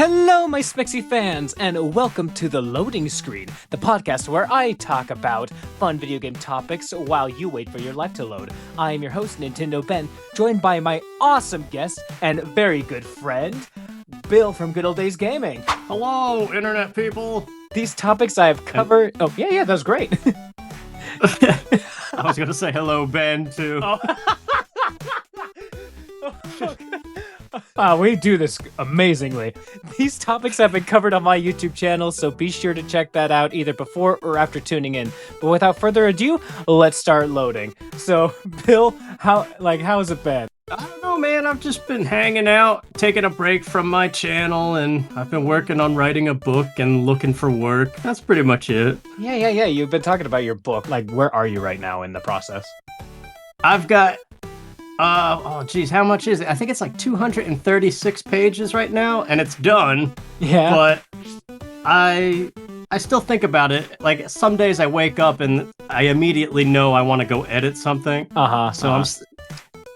Hello, my Smixy fans, and welcome to The Loading Screen, the podcast where I talk about fun video game topics while you wait for your life to load. I am your host, Nintendo Ben, joined by my awesome guest and very good friend, Bill from Good Old Days Gamming. Hello, internet people. These topics I have covered... Oh, yeah, that was great. I was going to say hello, Ben, too. We do this amazingly. These topics have been covered on my YouTube channel, so be sure to check that out either before or after tuning in. But without further ado, let's start loading. So, Bill, how's it been? I don't know, man. I've just been hanging out, taking a break from my channel, and I've been working on writing a book and looking for work. That's pretty much it. Yeah. You've been talking about your book. Where are you right now in the process? I've got... how much is it? I think it's like 236 pages right now, and it's done. Yeah. But I still think about it. Like, some days I wake up and I immediately know I want to go edit something. So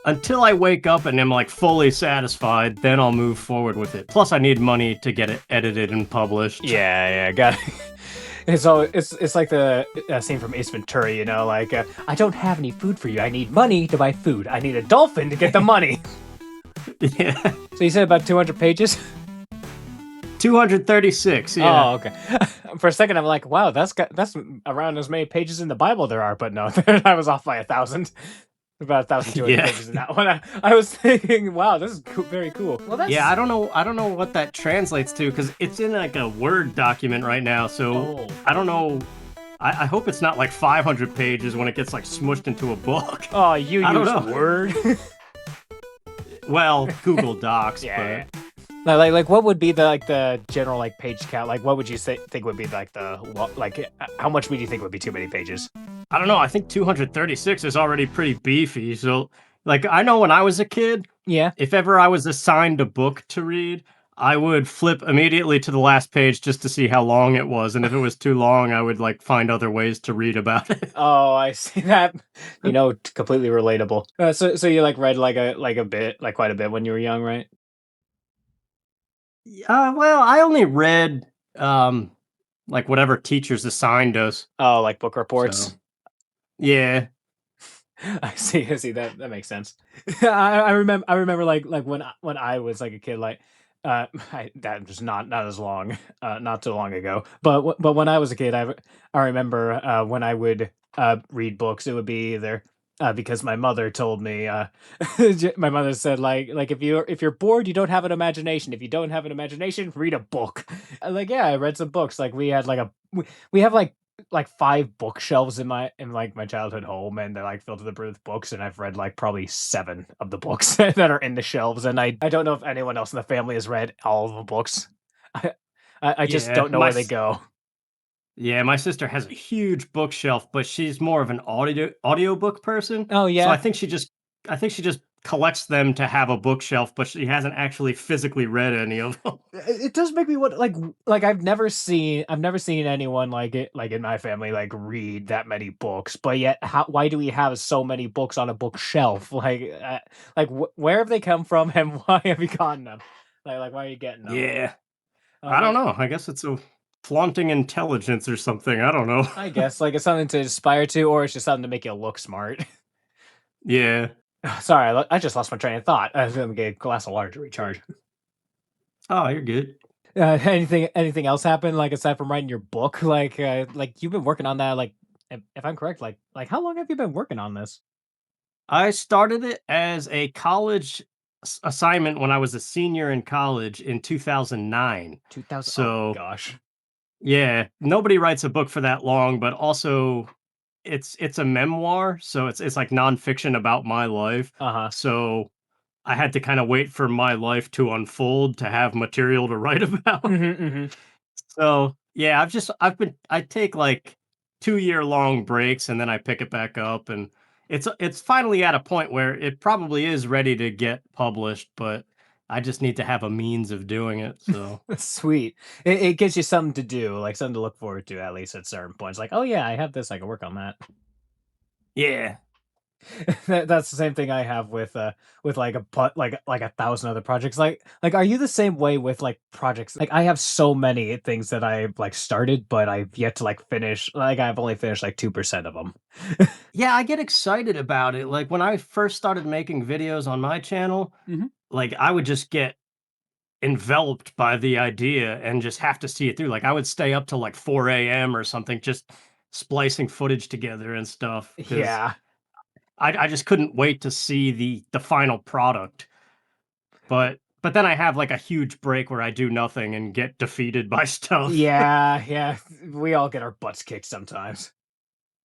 until I wake up and am like fully satisfied, then I'll move forward with it. Plus, I need money to get it edited and published. Yeah, got it. It's like the scene from Ace Ventura, you know, like, I don't have any food for you. I need money to buy food. I need a dolphin to get the money. Yeah. So you said about 200 pages? 236, yeah. Oh, okay. For a second, I'm like, wow, that's around as many pages in the Bible there are, but no, I was off by 1,000. About 1,200 pages in that one. I was thinking, wow, this is very cool. Well, that's... Yeah, I don't know what that translates to, because it's in like a Word document right now, so I don't know. I hope it's not like 500 pages when it gets like smushed into a book. Oh, you use Word? Well, Google Docs, yeah. Like, what would be the general like page count? Like, what would you think would be like how much would you think would be too many pages? I don't know. I think 236 is already pretty beefy. So, like, I know when I was a kid, if ever I was assigned a book to read, I would flip immediately to the last page just to see how long it was. And if it was too long, I would like find other ways to read about it. Oh, I see that. Completely relatable. So you read quite a bit when you were young, right? Well, I only read like whatever teachers assigned us. Oh, like book reports. So, yeah. I see. That makes sense. I remember like when I was like a kid, that was not as long, not too long ago. But when I was a kid, I remember when I would read books, it would be either because my mother told me. My mother said like if you're bored, you don't have an imagination. If you don't have an imagination, read a book. I read some books. Like we had we have like 5 bookshelves in my childhood home, and they're like filled to the brim with books, and I've read like probably 7 of the books that are in the shelves, and I don't know if anyone else in the family has read all of the books. I just don't know where they go. Yeah, my sister has a huge bookshelf, but she's more of an audiobook person. Oh yeah. So I think she just collects them to have a bookshelf, but she hasn't actually physically read any of them. It does make me want like I've never seen anyone like in my family read that many books, but yet why do we have so many books on a bookshelf? Where have they come from, and why have you gotten them? Like why are you getting them? Yeah. I don't know. I guess it's a flaunting intelligence or something. I don't know. I guess it's something to aspire to, or it's just something to make you look smart. Yeah. Sorry, I just lost my train of thought. I was going to get a glass of water to recharge. Oh, you're good. Anything else happen? Aside from writing your book, like you've been working on that. If I'm correct, like how long have you been working on this? I started it as a college assignment when I was a senior in college in 2009. 2000. So, oh gosh. Yeah, nobody writes a book for that long, but also it's a memoir, so it's like nonfiction about my life. So I had to kind of wait for my life to unfold to have material to write about. So yeah, I take like 2-year-long breaks, and then I pick it back up, and it's finally at a point where it probably is ready to get published, but I just need to have a means of doing it. So sweet. It gives you something to do, like something to look forward to, at least at certain points. Like, oh yeah, I have this. I can work on that. Yeah. That's the same thing I have with like like a thousand other projects. Like are you the same way with like projects? Like I have so many things that I've like started, but I've yet to like finish. Like I've only finished like 2% of them. Yeah, I get excited about it. Like when I first started making videos on my channel, Mhm. like I would just get enveloped by the idea and just have to see it through. Like I would stay up till like 4 a.m. or something, just splicing footage together and stuff because Yeah. I just couldn't wait to see the final product. But then I have like a huge break where I do nothing and get defeated by stuff. Yeah, yeah. We all get our butts kicked sometimes.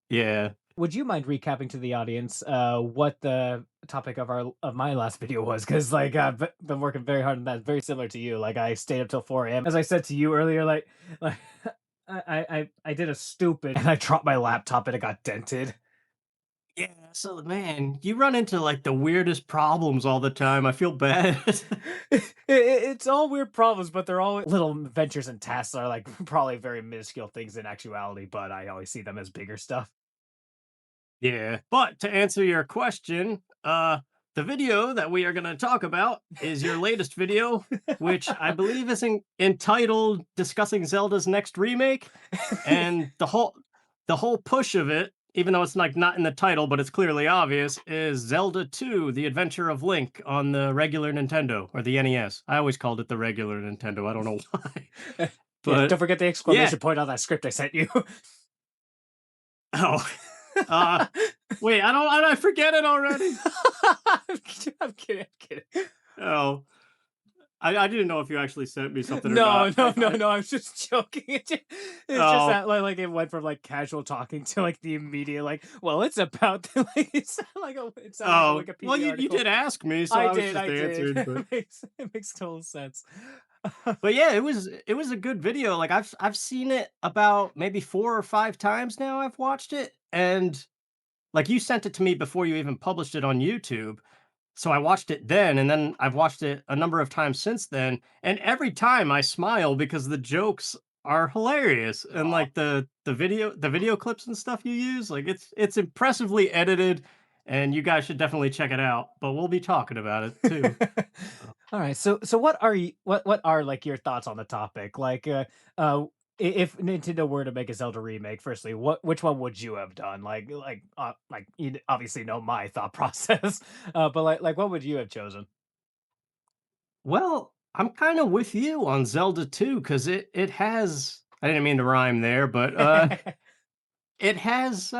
Yeah. Would you mind recapping to the audience what the topic of my last video was? Because like been working very hard on that, very similar to you. Like I stayed up till 4 a.m. As I said to you earlier, like I did a stupid and I dropped my laptop and it got dented. Yeah, so man, you run into like the weirdest problems all the time. I feel bad. It's all weird problems, but they're all little ventures and tasks are like probably very minuscule things in actuality, but I always see them as bigger stuff. Yeah, but to answer your question, the video that we are going to talk about is your latest video, which I believe is entitled "Discussing Zelda's Next Remake," and the whole push of it, even though it's like not in the title, but it's clearly obvious, is Zelda 2: The Adventure of Link on the regular Nintendo or the NES. I always called it the regular Nintendo. I don't know why, Yeah, but don't forget the yeah. exclamation point on that script I sent you. Oh, uh, wait, I forget it already. I'm kidding. I'm kidding. Oh, I didn't know if you actually sent me something or No, not. no, no, no. I'm just joking. It's just Oh, that like it went from like casual talking to like the immediate like, well, it's about like it sounded like a well, Wikipedia you article. did ask me, so I was just I did. answering, but It makes total sense. yeah, it was a good video. Like I've seen it about maybe 4 or 5 times now. I've watched it, and like you sent it to me before you even published it on YouTube. So I watched it then, and then I've watched it a number of times since then, and every time I smile because the jokes are hilarious, and Aw. like the video clips and stuff you use, like it's impressively edited, and you guys should definitely check it out. But we'll be talking about it too. So, All right. So what are like your thoughts on the topic? Like if Nintendo were to make a Zelda remake, firstly, which one would you have done? Like you obviously know my thought process. But like what would you have chosen? well, I'm kind of with you on Zelda 2 because it has. I didn't mean to rhyme there, but it has,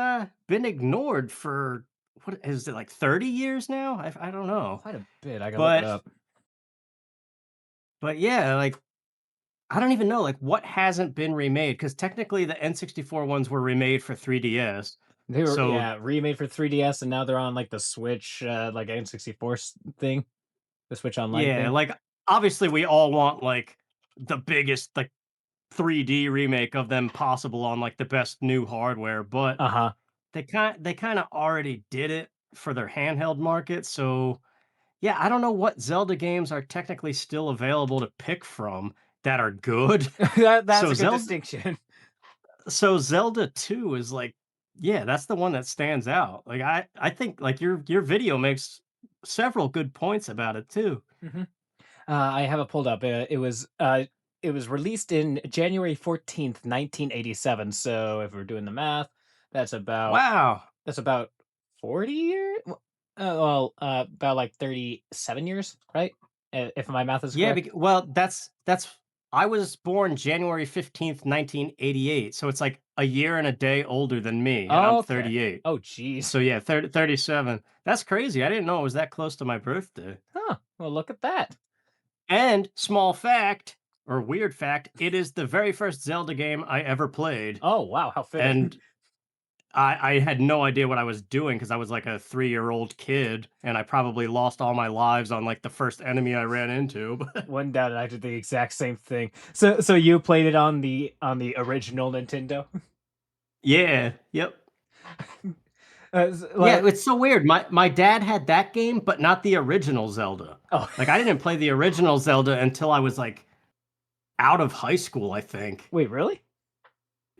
been ignored for what is it, like, 30 years now? I don't know. Quite a bit. I gotta look it But up. but yeah, like, I don't even know, like, what hasn't been remade because technically the N64 ones were remade for 3DS. They were, So, yeah, remade for 3DS, and now they're on like the Switch, like N64 thing, the Switch Online yeah, thing. like, obviously, we all want, like, the biggest, like, 3D remake of them possible on, like, the best new hardware, but Uh huh. they kinda already did it for their handheld market, so yeah, I don't know what Zelda games are technically still available to pick from that are good. That's So a good Zelda distinction. so Zelda 2 is like yeah, that's the one that stands out. Like I think like your video makes several good points about it too. Mhm. I have it pulled up. It was released in January 14th, 1987. So if we're doing the math, that's about Wow. that's about 40 years. About like 37 years, right? If my math is Yeah, correct. well, that's I was born January 15th, 1988, so it's like a year and a day older than me, and I'm Okay. 38. Oh, geez. So yeah, 37. That's crazy. I didn't know it was that close to my birthday. Huh. Well, look at that. And small fact or weird fact, it is the very first Zelda game I ever played, Oh, wow. How fitting. and I had no idea what I was doing because I was like a 3-year-old kid, and I probably lost all my lives on like the first enemy I ran into. But One doubt, I did the exact same thing. So you played it on the original Nintendo? yeah, yep. Like, Yeah, it's so weird. My dad had that game, but not the original Zelda. oh, Like I didn't play the original Zelda until I was like out of high school, I think. wait, really?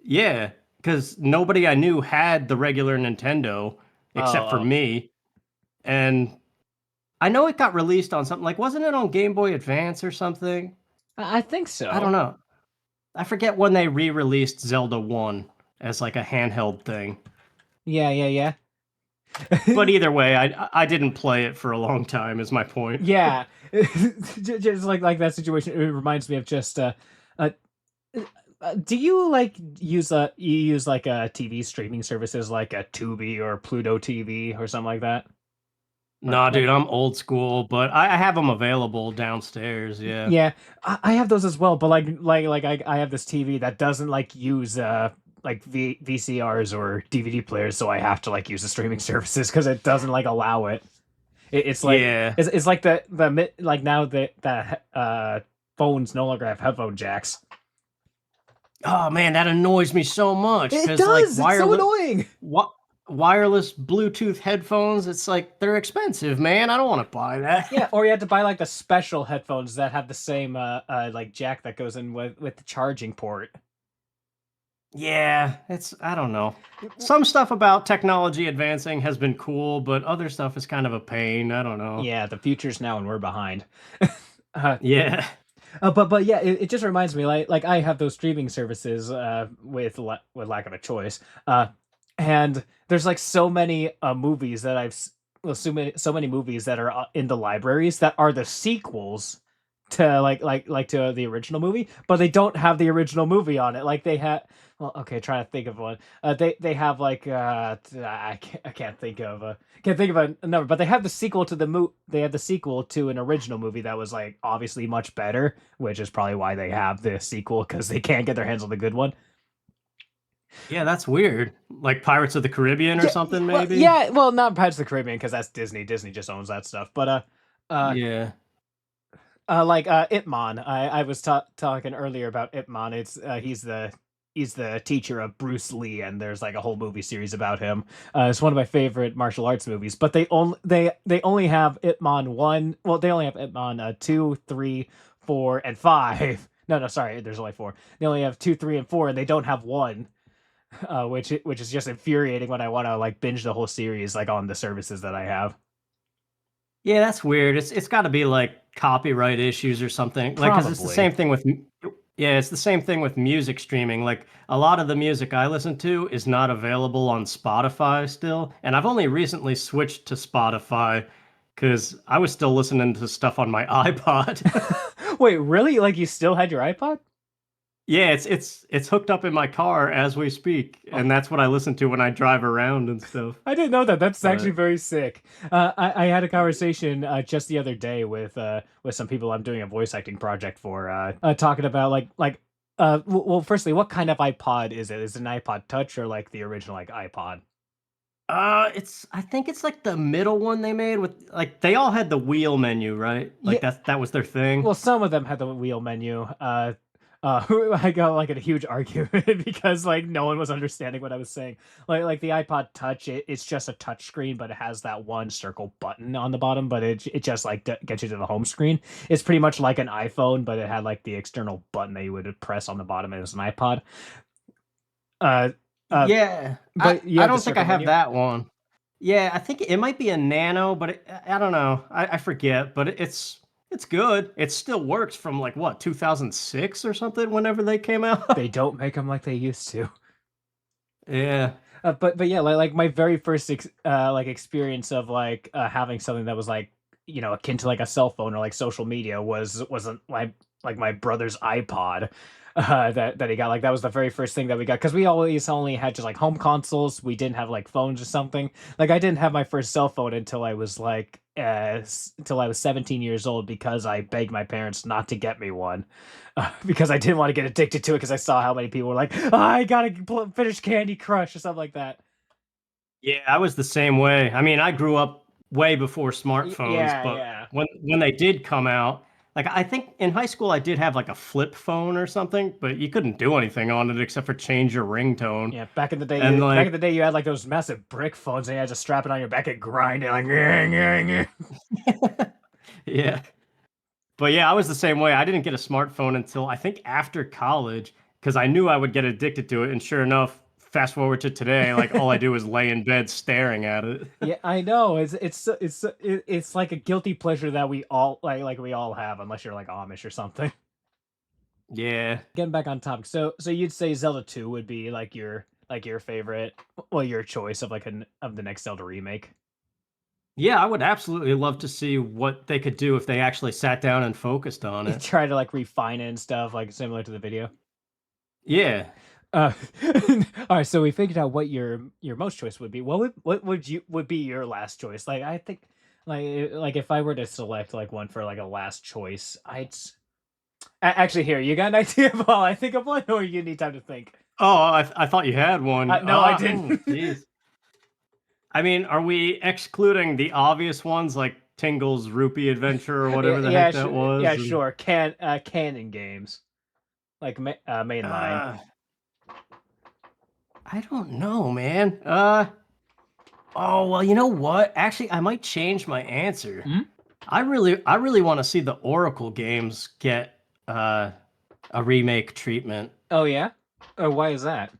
Yeah, because nobody I knew had the regular Nintendo. Oh, except for oh. me. And I know it got released on something like, wasn't it on Game Boy Advance or something? I think I don't so. know. I forget when they re-released Zelda 1 as like a handheld thing. Yeah, yeah, But yeah. either way, I didn't play it for a long time is my point. Yeah. Just like that situation, it reminds me of just uh, do you like use like TV streaming services like a Tubi or Pluto TV or something like that? Or Nah, like dude, I'm old school, but I have them available downstairs. Yeah. yeah, I have those as well, but I have this TV that doesn't like use like VCRs or DVD players, so I have to like use the streaming services because it doesn't like allow it. It's like Yeah. it's like like now the phones no longer have headphone jacks. Oh man, that annoys me so much It because like does. It's so annoying. wireless Bluetooth headphones, it's like they're expensive, man. I don't want to buy Yeah, that. or you had to buy like the special headphones that have the same like jack that goes in with the charging port. Yeah, it's I don't know. Some stuff about technology advancing has been cool, but other stuff is kind of a pain. I don't know. Yeah, the future's now and we're behind. uh, Yeah. but yeah, it just reminds me like I have those streaming services with lack of a choice. And there's like so many movies that well, so many movies that are in the libraries that are the sequels to like to the original movie, but they don't have the original movie on it. Like they had well, okay, trying to think of one. They have like I can't think of a number, but they have the sequel to they have the sequel to an original movie that was like obviously much better, which is probably why they have the sequel because they can't get their hands on the good one. Yeah, that's weird. Like Pirates of the Caribbean or Yeah, something, well, maybe? not Pirates of the Caribbean because that's Disney. Disney just owns that stuff. But uh, Yeah. like Ip Man. I was talking earlier about Ip Man. It's he's the teacher of Bruce Lee, and there's like a whole movie series about him. It's one of my favorite martial arts movies. But they only have Ip Man one. Well, they only have Ip Man 2, 3, 4, and 5. No, sorry. There's only 4. They only have 2, 3, and 4, and they don't have one. Which is just infuriating when I want to like binge the whole series like on the services that I have. Yeah, that's weird. It's got to be like copyright issues or something. Like, because it's the Probably. same thing with, yeah, it's the same thing with music streaming. Like, a lot of the music I listen to is not available on Spotify still. And I've only recently switched to Spotify because I was still listening to stuff on my iPod. Wait, really? Like you still had your iPod? Yeah, it's hooked up in my car as we speak, Oh, and that's what I listen to when I drive around and stuff. I didn't know that. That's actually But very sick. I had a conversation just the other day with some people I'm doing a voice acting project for, talking about well, firstly, what kind of iPod is it? Is it an iPod Touch or like the original like iPod? it's I think it's like the middle one they made with like they all had the wheel menu, right? Yeah, Like that was their thing. well, some of them had the wheel menu. I got like in a huge argument because like no one was understanding what I was saying. Like the iPod Touch, it's just a touch screen, but it has that one circle button on the bottom. But it just like gets you to the home screen. It's pretty much like an iPhone, but it had like the external button that you would press on the bottom as an iPod. Uh, uh, Yeah, but you I have the don't think I circle have menu. that one. Yeah, I think it might be a Nano, but I don't know. I forget, but it's good. It still works from like what 2006 or something. Whenever they came out. They don't make them like they used to. Yeah. But yeah, like my very first like experience of like having something that was like akin to like a cell phone or like social media wasn't like my brother's iPod that he got. Like that was the very first thing that we got because we always only had just like home consoles. We didn't have like phones or something. Like I didn't have my first cell phone until I was like until I was 17 years old because I begged my parents not to get me one because I didn't want to get addicted to it because I saw how many people were like, oh, I gotta finish Candy Crush or something like that. Yeah, I was the same way. I mean, I grew up way before smartphones, Yeah, but yeah, when they did come out, like I think in high school I did have like a flip phone or something, but you couldn't do anything on it except for change your ringtone. yeah. And Back in like the day, you had like those massive brick phones, and you had to strap it on your back and grind it like. "Nyeh, nyeh, nyeh." yeah. But yeah, I was the same way. I didn't get a smartphone until I think after college because I knew I would get addicted to it. And sure enough, fast forward to today, like all I do is lay in bed staring at it. Yeah, I know. It's like a guilty pleasure that we all like we all have, unless you're like Amish or something. Yeah. Getting back on topic, so you'd say Zelda 2 would be like your favorite, well, your choice of like an of the next Zelda remake. Yeah, I would absolutely love to see what they could do if they actually sat down and focused on You it. try to like refine it and stuff, like similar to the video. Yeah. Uh, all right, so we figured out what your most choice would be. What would you would be your last choice? Like I think like if I were to select like one for like a last choice, actually here you got an idea of all I think of one, or you need time to think. Oh, I thought you had one. No, I didn't. Jeez. I mean, are we excluding the obvious ones like Tingle's Rupee Adventure or Yeah, whatever the yeah, heck that yeah, was? sure. Canon games like mainline. Uh, I don't know, man. Oh, well, you know what? Actually, I might change my answer. Hmm? I really want to see the Oracle games get a remake treatment. Oh yeah. Why is that?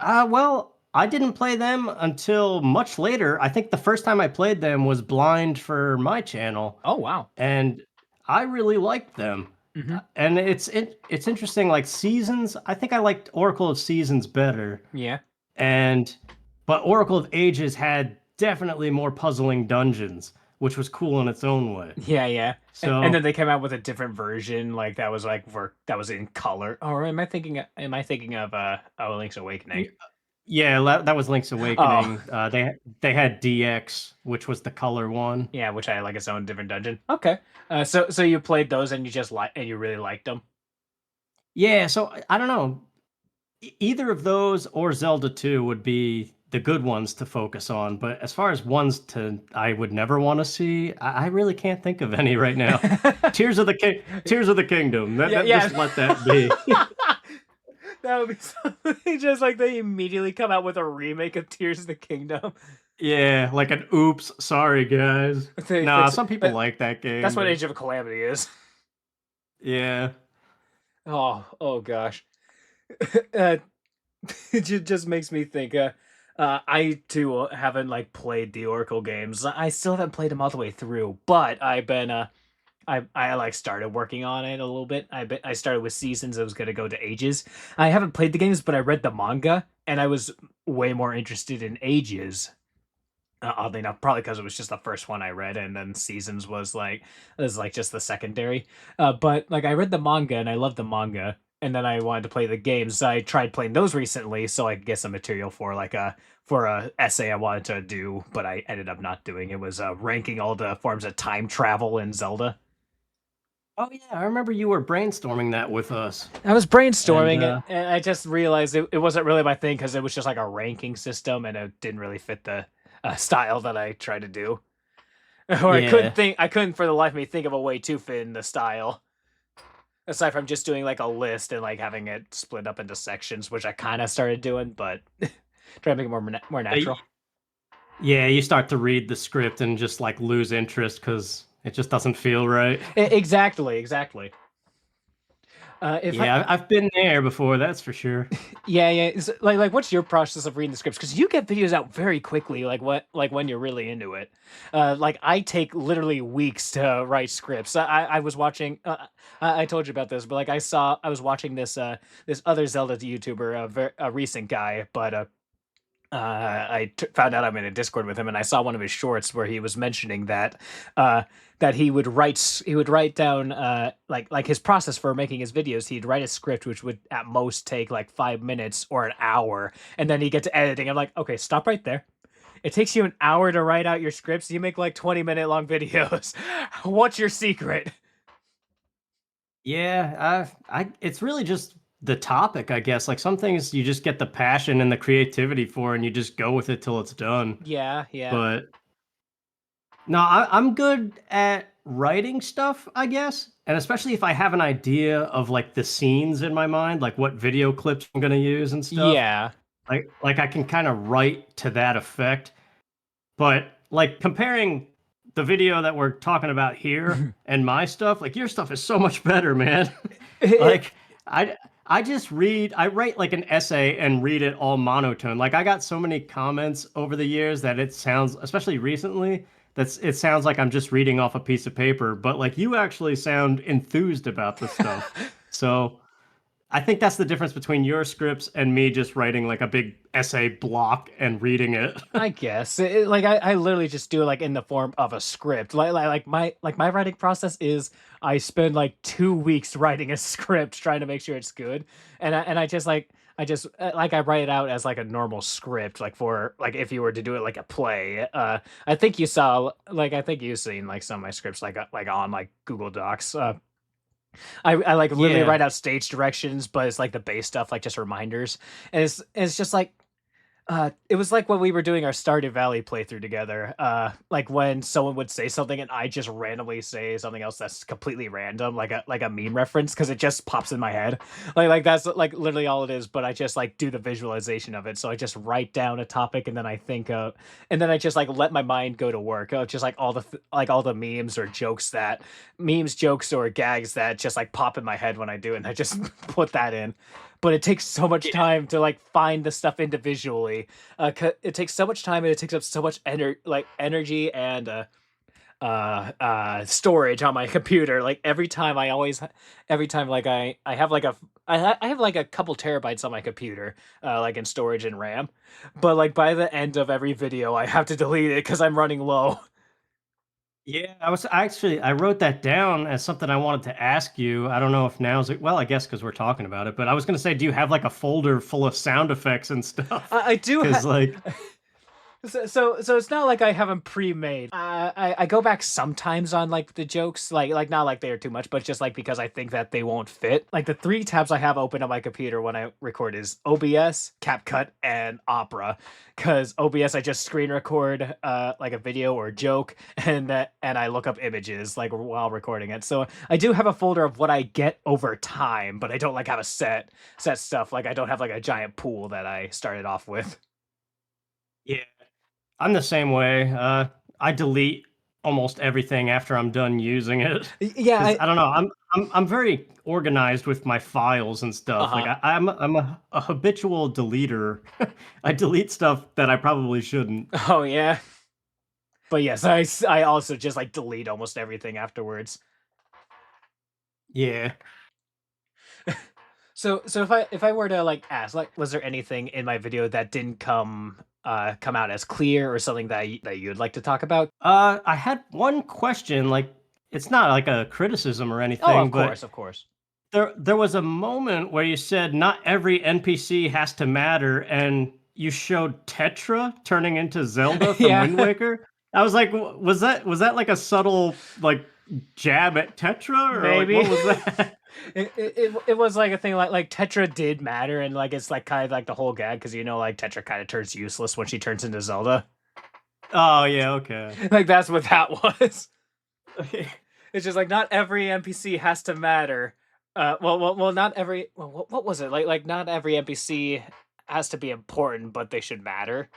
Well, I didn't play them until much later. I think the first time I played them was blind for my channel, Oh wow. and I really liked them. Hmm. And it's interesting. Like Seasons, I think I liked Oracle of Seasons better, Yeah. and but Oracle of Ages had definitely more puzzling dungeons, which was cool in its own way. Yeah, yeah. And So then they came out with a different version, like that was like that was in color. Or am I thinking of oh, Link's Awakening? yeah, that was Link's Oh, Awakening. They had DX, which was the color one. yeah, which I like its own different dungeon. Okay. So you played those and you just like and you really liked them. Yeah, so I don't know. Either of those or Zelda 2 would be the good ones to focus on. But as far as ones to I would never want to see, I really can't think of any right now. Tears of the Kingdom. Yeah, Just let that yeah. be. That would be something just like they immediately come out with a remake of Tears of the Kingdom. Yeah, like an oops, sorry guys. They Nah, fix it. some people like that game, That's what but Age of Calamity is. yeah. Oh gosh. uh, it just makes me think. I too haven't like played the Oracle games. I still haven't played them all the way through, but I've been I like started working on it a little bit. I started with Seasons. I was gonna go to Ages. I haven't played the games, but I read the manga, and I was way more interested in Ages. Oddly enough, probably because it was just the first one I read, and then Seasons was like just the secondary. But like I read the manga and I loved the manga, and then I wanted to play the games. I tried playing those recently so I could get some material for like a essay I wanted to do, but I ended up not doing. It was ranking all the forms of time travel in Zelda. Oh yeah, I remember you were brainstorming that with us. I was And brainstorming it, and I just realized it wasn't really my thing because it was just like a ranking system, and it didn't really fit the style that I tried to do. Or yeah. I couldn't for the life of me think of a way to fit in the style aside from just doing like a list and like having it split up into sections, which I kind of started doing, but try to make it more natural. Yeah, you start to read the script and just like lose interest because it just doesn't feel right. Exactly, exactly. If I Yeah, I've been there before, that's for sure. Yeah, yeah. Like, what's your process of reading the scripts? Because you get videos out very quickly. Like when you're really into it. Like I take literally weeks to write scripts. I was watching. I told you about this, but like I was watching this other Zelda YouTuber, a recent guy, but found out I'm in a Discord with him, and I saw one of his shorts where he was mentioning that he would write down like his process for making his videos. He'd write a script which would at most take like 5 minutes or an hour, and then he'd get to editing. I'm like, okay, stop right there. It takes you an hour to write out your scripts. You make like 20-minute long videos. What's your secret? Yeah, it's really just the topic, I guess. Like some things you just get the passion and the creativity for, and you just go with it till it's done. Yeah, yeah. But no, I'm good at writing stuff, I guess. And especially if I have an idea of like the scenes in my mind, like what video clips I'm gonna use and stuff. Yeah. Like I can kind of write to that effect. But like comparing the video that we're talking about here and my stuff, like your stuff is so much better, man. It, Like I I just read, I write like an essay and read it all monotone. Like I got so many comments over the years that it sounds, especially recently, it sounds like I'm just reading off a piece of paper, but like you actually sound enthused about the stuff. So I think that's the difference between your scripts and me just writing like a big essay block and reading it. I guess like I literally just do it like in the form of a script. Like my writing process is I spend like 2 weeks writing a script trying to make sure it's good, and I just like I write it out as like a normal script, like for like if you were to do it like a play. I think you saw like I think you've seen like some of my scripts like on like Google Docs. I like literally Yeah. write out stage directions, but it's like the base stuff, like just reminders, and it's just like it was like when we were doing our Stardew Valley playthrough together. Like when someone would say something and I just randomly say something else that's completely random, like a meme reference, because it just pops in my head. Like that's like literally all it is. But I just like do the visualization of it. So I just write down a topic and then I think of, and then I just like let my mind go to work. Just like like all the memes or jokes or gags that just like pop in my head when I do, it, and I just put that in. But it takes so much time to like find the stuff individually. It takes so much time and it takes up so much energy and storage on my computer. Like every time like I have like I have like a couple terabytes on my computer, like in storage and RAM. But like by the end of every video, I have to delete it because I'm running low. Yeah, I wrote that down as something I wanted to ask you. I don't know if now's it. Well, I guess because we're talking about it, but I was gonna say, do you have like a folder full of sound effects and stuff? I do Because have. like, So it's not like I have them pre-made. I go back sometimes on like the jokes, like not like they're too much, but just like because I think that they won't fit. Like the three tabs I have open on my computer when I record is OBS, CapCut, and Opera. Because OBS I just screen record like a video or a joke, and I look up images like while recording it. So I do have a folder of what I get over time, but I don't like have a set stuff. Like I don't have like a giant pool that I started off with. yeah, I'm the same way. I delete almost everything after I'm done using it Yeah, because I don't know. I'm very organized with my files and stuff. Like uh-huh. I'm a habitual deleter. I delete stuff that I probably shouldn't. Oh yeah. But yes, I also just like delete almost everything afterwards. Yeah. So if I were to like ask, like, was there anything in my video that didn't come out as clear or something that you'd like to talk about? I had one question, like it's not like a criticism or Oh, anything, but of course. there was a moment where you said not every NPC has to matter, and you showed Tetra turning into Zelda from Yeah, Wind Waker. I was like, was that like a subtle like jab at Tetra, or like maybe. what was that? It was like a thing like Tetra did matter, and like it's like kind of like the whole gag because like Tetra kind of turns useless when she turns into Zelda. Oh yeah, okay. Like that's what that was. It's just like not every NPC has to matter. Not every. Well, what was it like? Like not every NPC has to be important, but they should matter,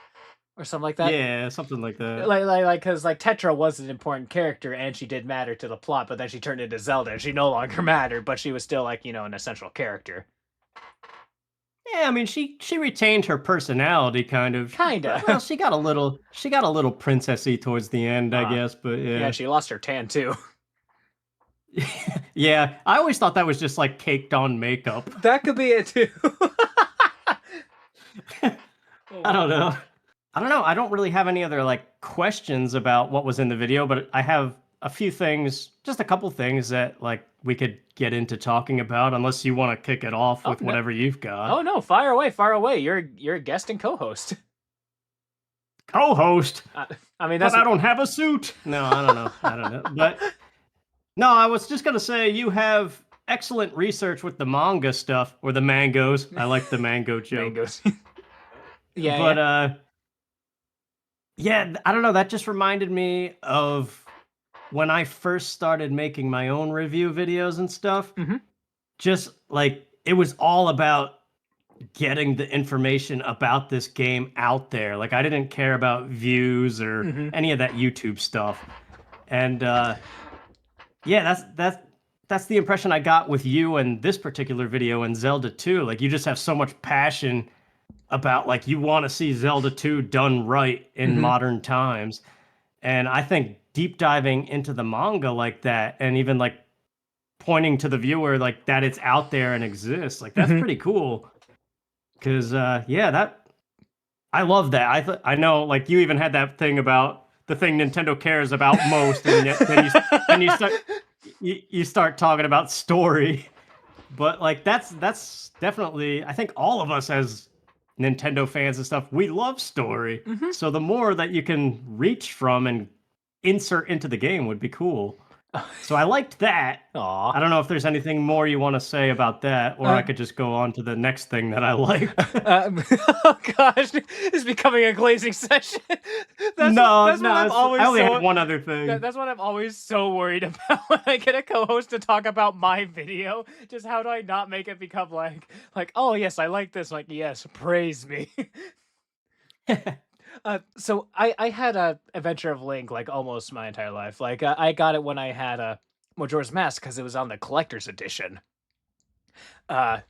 or something like that. Yeah, something like that. Because like Tetra was an important character and she did matter to the plot, but then she turned into Zelda and she no longer mattered, but she was still like an essential character. Yeah, I mean she retained her personality kind of. Well, Kinda. she got a little princessy towards the end, I uh, guess, but yeah, yeah. she lost her tan too. Yeah, I always thought that was just like caked on makeup. That could be it too. Oh I don't wow. know. I don't know. I don't really have any other like questions about what was in the video, but I have a few things, just a couple things that like we could get into talking about unless you want to kick it off Oh with no. whatever you've got. Oh no, fire away, fire away. You're a guest and co-host. Co-host, Uh, I mean but that's I don't have a suit. No, I don't know. I don't know. But no, I was just gonna say you have excellent research with the manga stuff or the mangoes. I like the mango joke. mangoes. Yeah, yeah. But yeah, I don't know. That just reminded me of when I first started making my own review videos and stuff. Hmm. Just like it was all about getting the information about this game out there. Like I didn't care about views or Hmm. any of that YouTube stuff. And yeah, that's the impression I got with you and this particular video and Zelda 2. Like you just have so much passion about like you want to see Zelda 2 done right in Mhm. modern times. And I think deep diving into the manga like that and even like pointing to the viewer like that it's out there and exists, like that's Mhm. pretty cool. Cause yeah, that I love that. I know like you even had that thing about the thing Nintendo cares about most, and yet then you start talking about story. But like that's definitely I think all of us as Nintendo fans and stuff, we love story. Mhm. So the more that you can reach from and insert into the game would be cool. So I liked that. Aw. I don't know if there's anything more you want to say about that, or I Uh, could just go on to the next thing that I liked. oh gosh, it's becoming a glazing session. No, That's what no, I'm I always only had so one other thing. that's what I'm always so worried about when I get a co-host to talk about my video. Just how do I not make it become like oh yes, I like this. Like yes, praise me. So I had a Adventure of Link like almost my entire life. Like I got it when I had a Majora's Mask because it was on the collector's edition. Uh,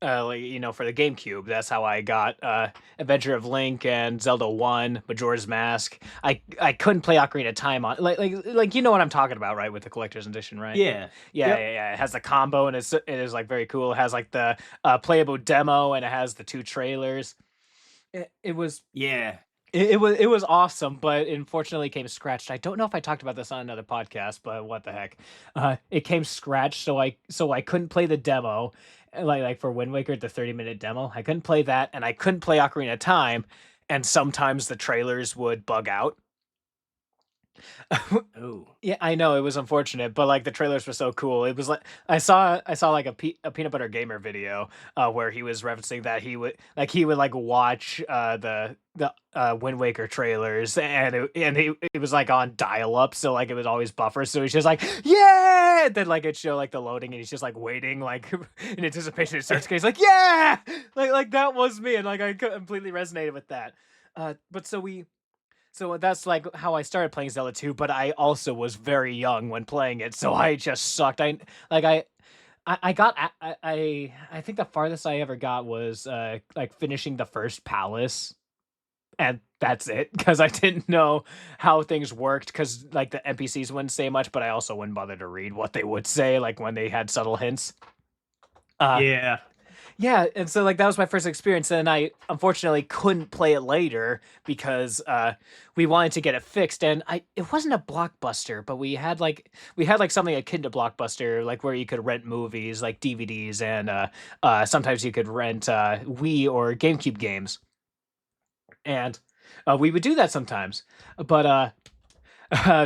like, for the GameCube. That's how I got Adventure of Link and Zelda 1, Majora's Mask. I couldn't play Ocarina of Time on like you know what I'm talking about, right? With the collector's edition, right? Yeah. Yeah, yeah, Yep. yeah. It has the combo and it is like very cool. It has like the playable demo and it has the two trailers. It was Yeah. it was awesome, but unfortunately came scratched. I don't know if I talked about this on another podcast, but what the heck? It came scratched, so I couldn't play the demo, like for Wind Waker, the 30-minute demo. I couldn't play that, and I couldn't play Ocarina of Time, and sometimes the trailers would bug out. Oh. Yeah, I know it was unfortunate, but like the trailers were so cool. It was like I saw like a peanut butter gamer video where he was referencing that he would like watch the Wind Waker trailers it was like on dial up, so like it was always buffer. So he's just like yeah, and then like it show like the loading, and he's just like waiting like in anticipation. It starts. He's like yeah, like that was me, and like I completely resonated with that. But so that's like how I started playing Zelda 2, but I also was very young when playing it, so I just sucked. Like I got I think the farthest I ever got was like finishing the first palace, and that's it because I didn't know how things worked because like the NPCs wouldn't say much, but I also wouldn't bother to read what they would say like when they had subtle hints. Uh Yeah. Yeah, and so like that was my first experience, and I unfortunately couldn't play it later because we wanted to get it fixed, and I it wasn't a blockbuster, but we had like something akin to blockbuster, like where you could rent movies like DVDs, and sometimes you could rent Wii or GameCube games, and we would do that sometimes, but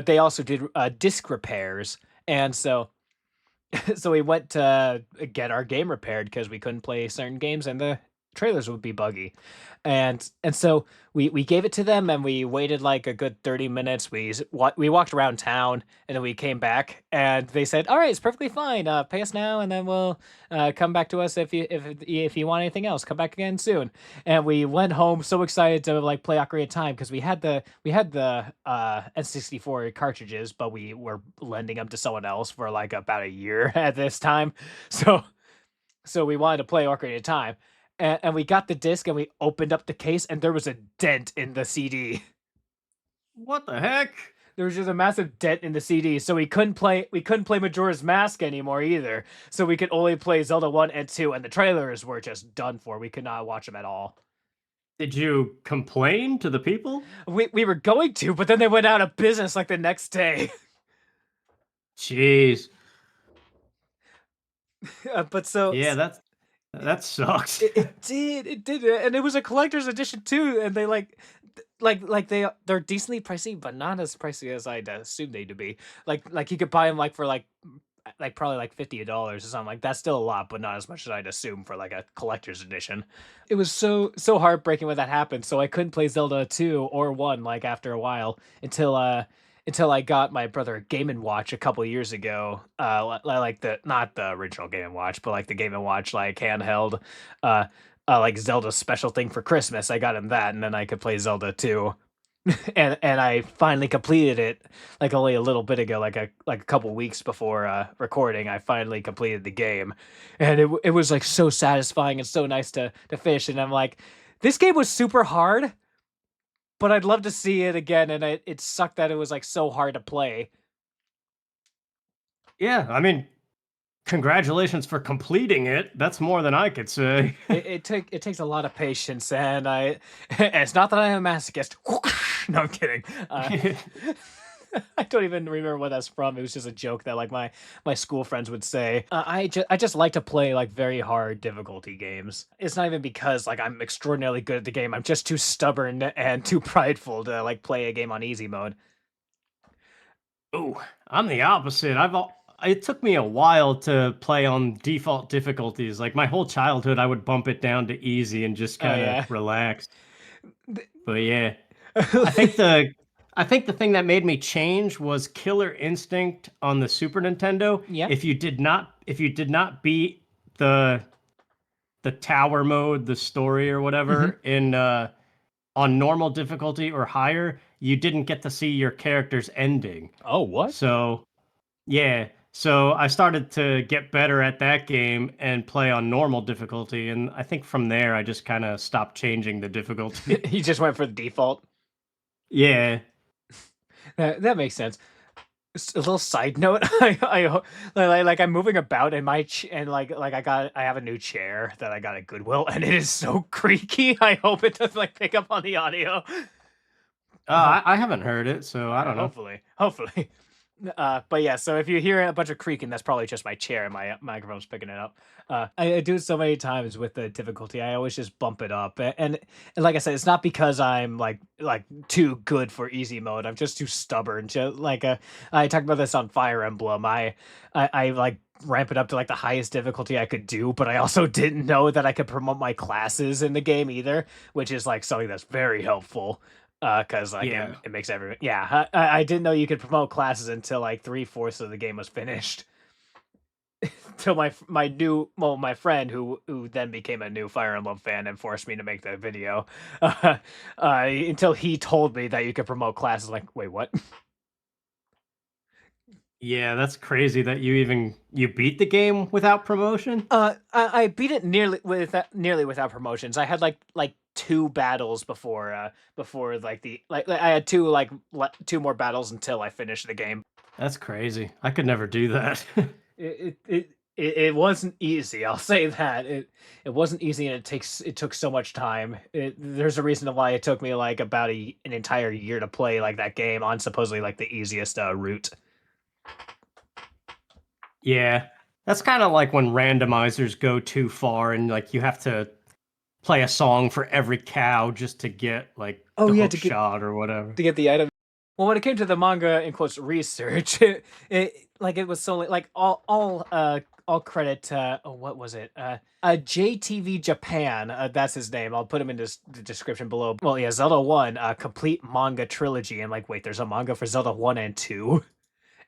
they also did disc repairs, and so we went to get our game repaired because we couldn't play certain games and the trailers would be buggy. And so we gave it to them and we waited like a good 30 minutes. We walked around town and then we came back and they said, "All right, it's perfectly fine. Pay us now and then we'll come back to us if you want anything else. Come back again soon." And we went home so excited to like play Ocarina of Time because we had the N64 cartridges, but we were lending them to someone else for like about a year at this time. So so we wanted to play Ocarina of Time. And we got the disc and we opened up the case and there was a dent in the CD. What the heck? There was just a massive dent in the CD, so we couldn't play Majora's Mask anymore either. So we could only play Zelda 1 and 2, and the trailers were just done for. We could not watch them at all. Did you complain to the people? We were going to, but then they went out of business like the next day. Jeez. But so Yeah, that sucks. it did, and it was a collector's edition too, and they they're decently pricey, but not as pricey as I'd assumed they'd be. Like you could buy them like for like probably like $50 or something. Like that's still a lot, but not as much as I'd assume for like a collector's edition. It was so heartbreaking when that happened. So I couldn't play Zelda 2 or 1 like after a while until I got my brother a Game and Watch a couple years ago. Like the not the original Game and Watch, but like the Game and Watch like handheld, like Zelda special thing for Christmas. I got him that, and then I could play Zelda 2. and I finally completed it like only a little bit ago, like a couple weeks before recording. I finally completed the game, and it was like so satisfying and so nice to finish. And I'm like, this game was super hard, but I'd love to see it again. And it sucked that it was like so hard to play. Yeah, I mean, congratulations for completing it. That's more than I could say. It takes a lot of patience, and I it's not that I am a masochist. No, I'm kidding. I don't even remember what that's from. It was just a joke that like my school friends would say. I just like to play like very hard difficulty games. It's not even because like I'm extraordinarily good at the game. I'm just too stubborn and too prideful to like play a game on easy mode. Ooh, I'm the opposite. It took me a while to play on default difficulties. Like my whole childhood, I would bump it down to easy and just Oh kind of yeah. relax. But yeah, I think the I think the thing that made me change was Killer Instinct on the Super Nintendo. Yeah. If you did not beat the the tower mode, the story or Hmm. whatever in on normal difficulty or higher, you didn't get to see your character's ending. Oh, what? So yeah. So I started to get better at that game and play on normal difficulty. And I think from there, I just kind of stopped changing the difficulty. He just went for the default. Yeah. That makes sense. A little side note, like I'm moving about in my and like I have a new chair that I got at Goodwill, and it is so creaky. I hope it doesn't like pick up on the audio. I haven't heard it, so I don't know. Hopefully. But yeah, so if you hear a bunch of creaking, that's probably just my chair and my microphone's picking it up. I do it so many times with the difficulty. I always just bump it up, and like I said, it's not because I'm like too good for easy mode. I'm just too stubborn. Just like I talked about this on Fire Emblem. I like ramp it up to like the highest difficulty I could do, but I also didn't know that I could promote my classes in the game either, which is like something that's very helpful. Cause like Yeah. it makes everyone, yeah. I didn't know you could promote classes until like 3/4 of the game was finished. Till my friend who then became a new Fire Emblem fan and forced me to make the video. Until he told me that you could promote classes. Like, wait, what? Yeah, that's crazy that you beat the game without promotion. I beat it nearly without promotions. I had like two battles before like I had two more battles until I finished the game. That's crazy. I could never do that. It wasn't easy. I'll say that it wasn't easy, and it took so much time. There's a reason why it took me like about an entire year to play like that game on supposedly like the easiest route. Yeah. That's kind of like when randomizers go too far and like you have to play a song for every cow just to get like Oh the yeah, hook shot or whatever. to get the item. Well, when it came to the manga in quotes research, it was solely like all credit to what was it? JTV Japan. That's his name. I'll put him in the description below. Well, yeah, Zelda 1, complete manga trilogy. And like, wait, there's a manga for Zelda 1 and 2.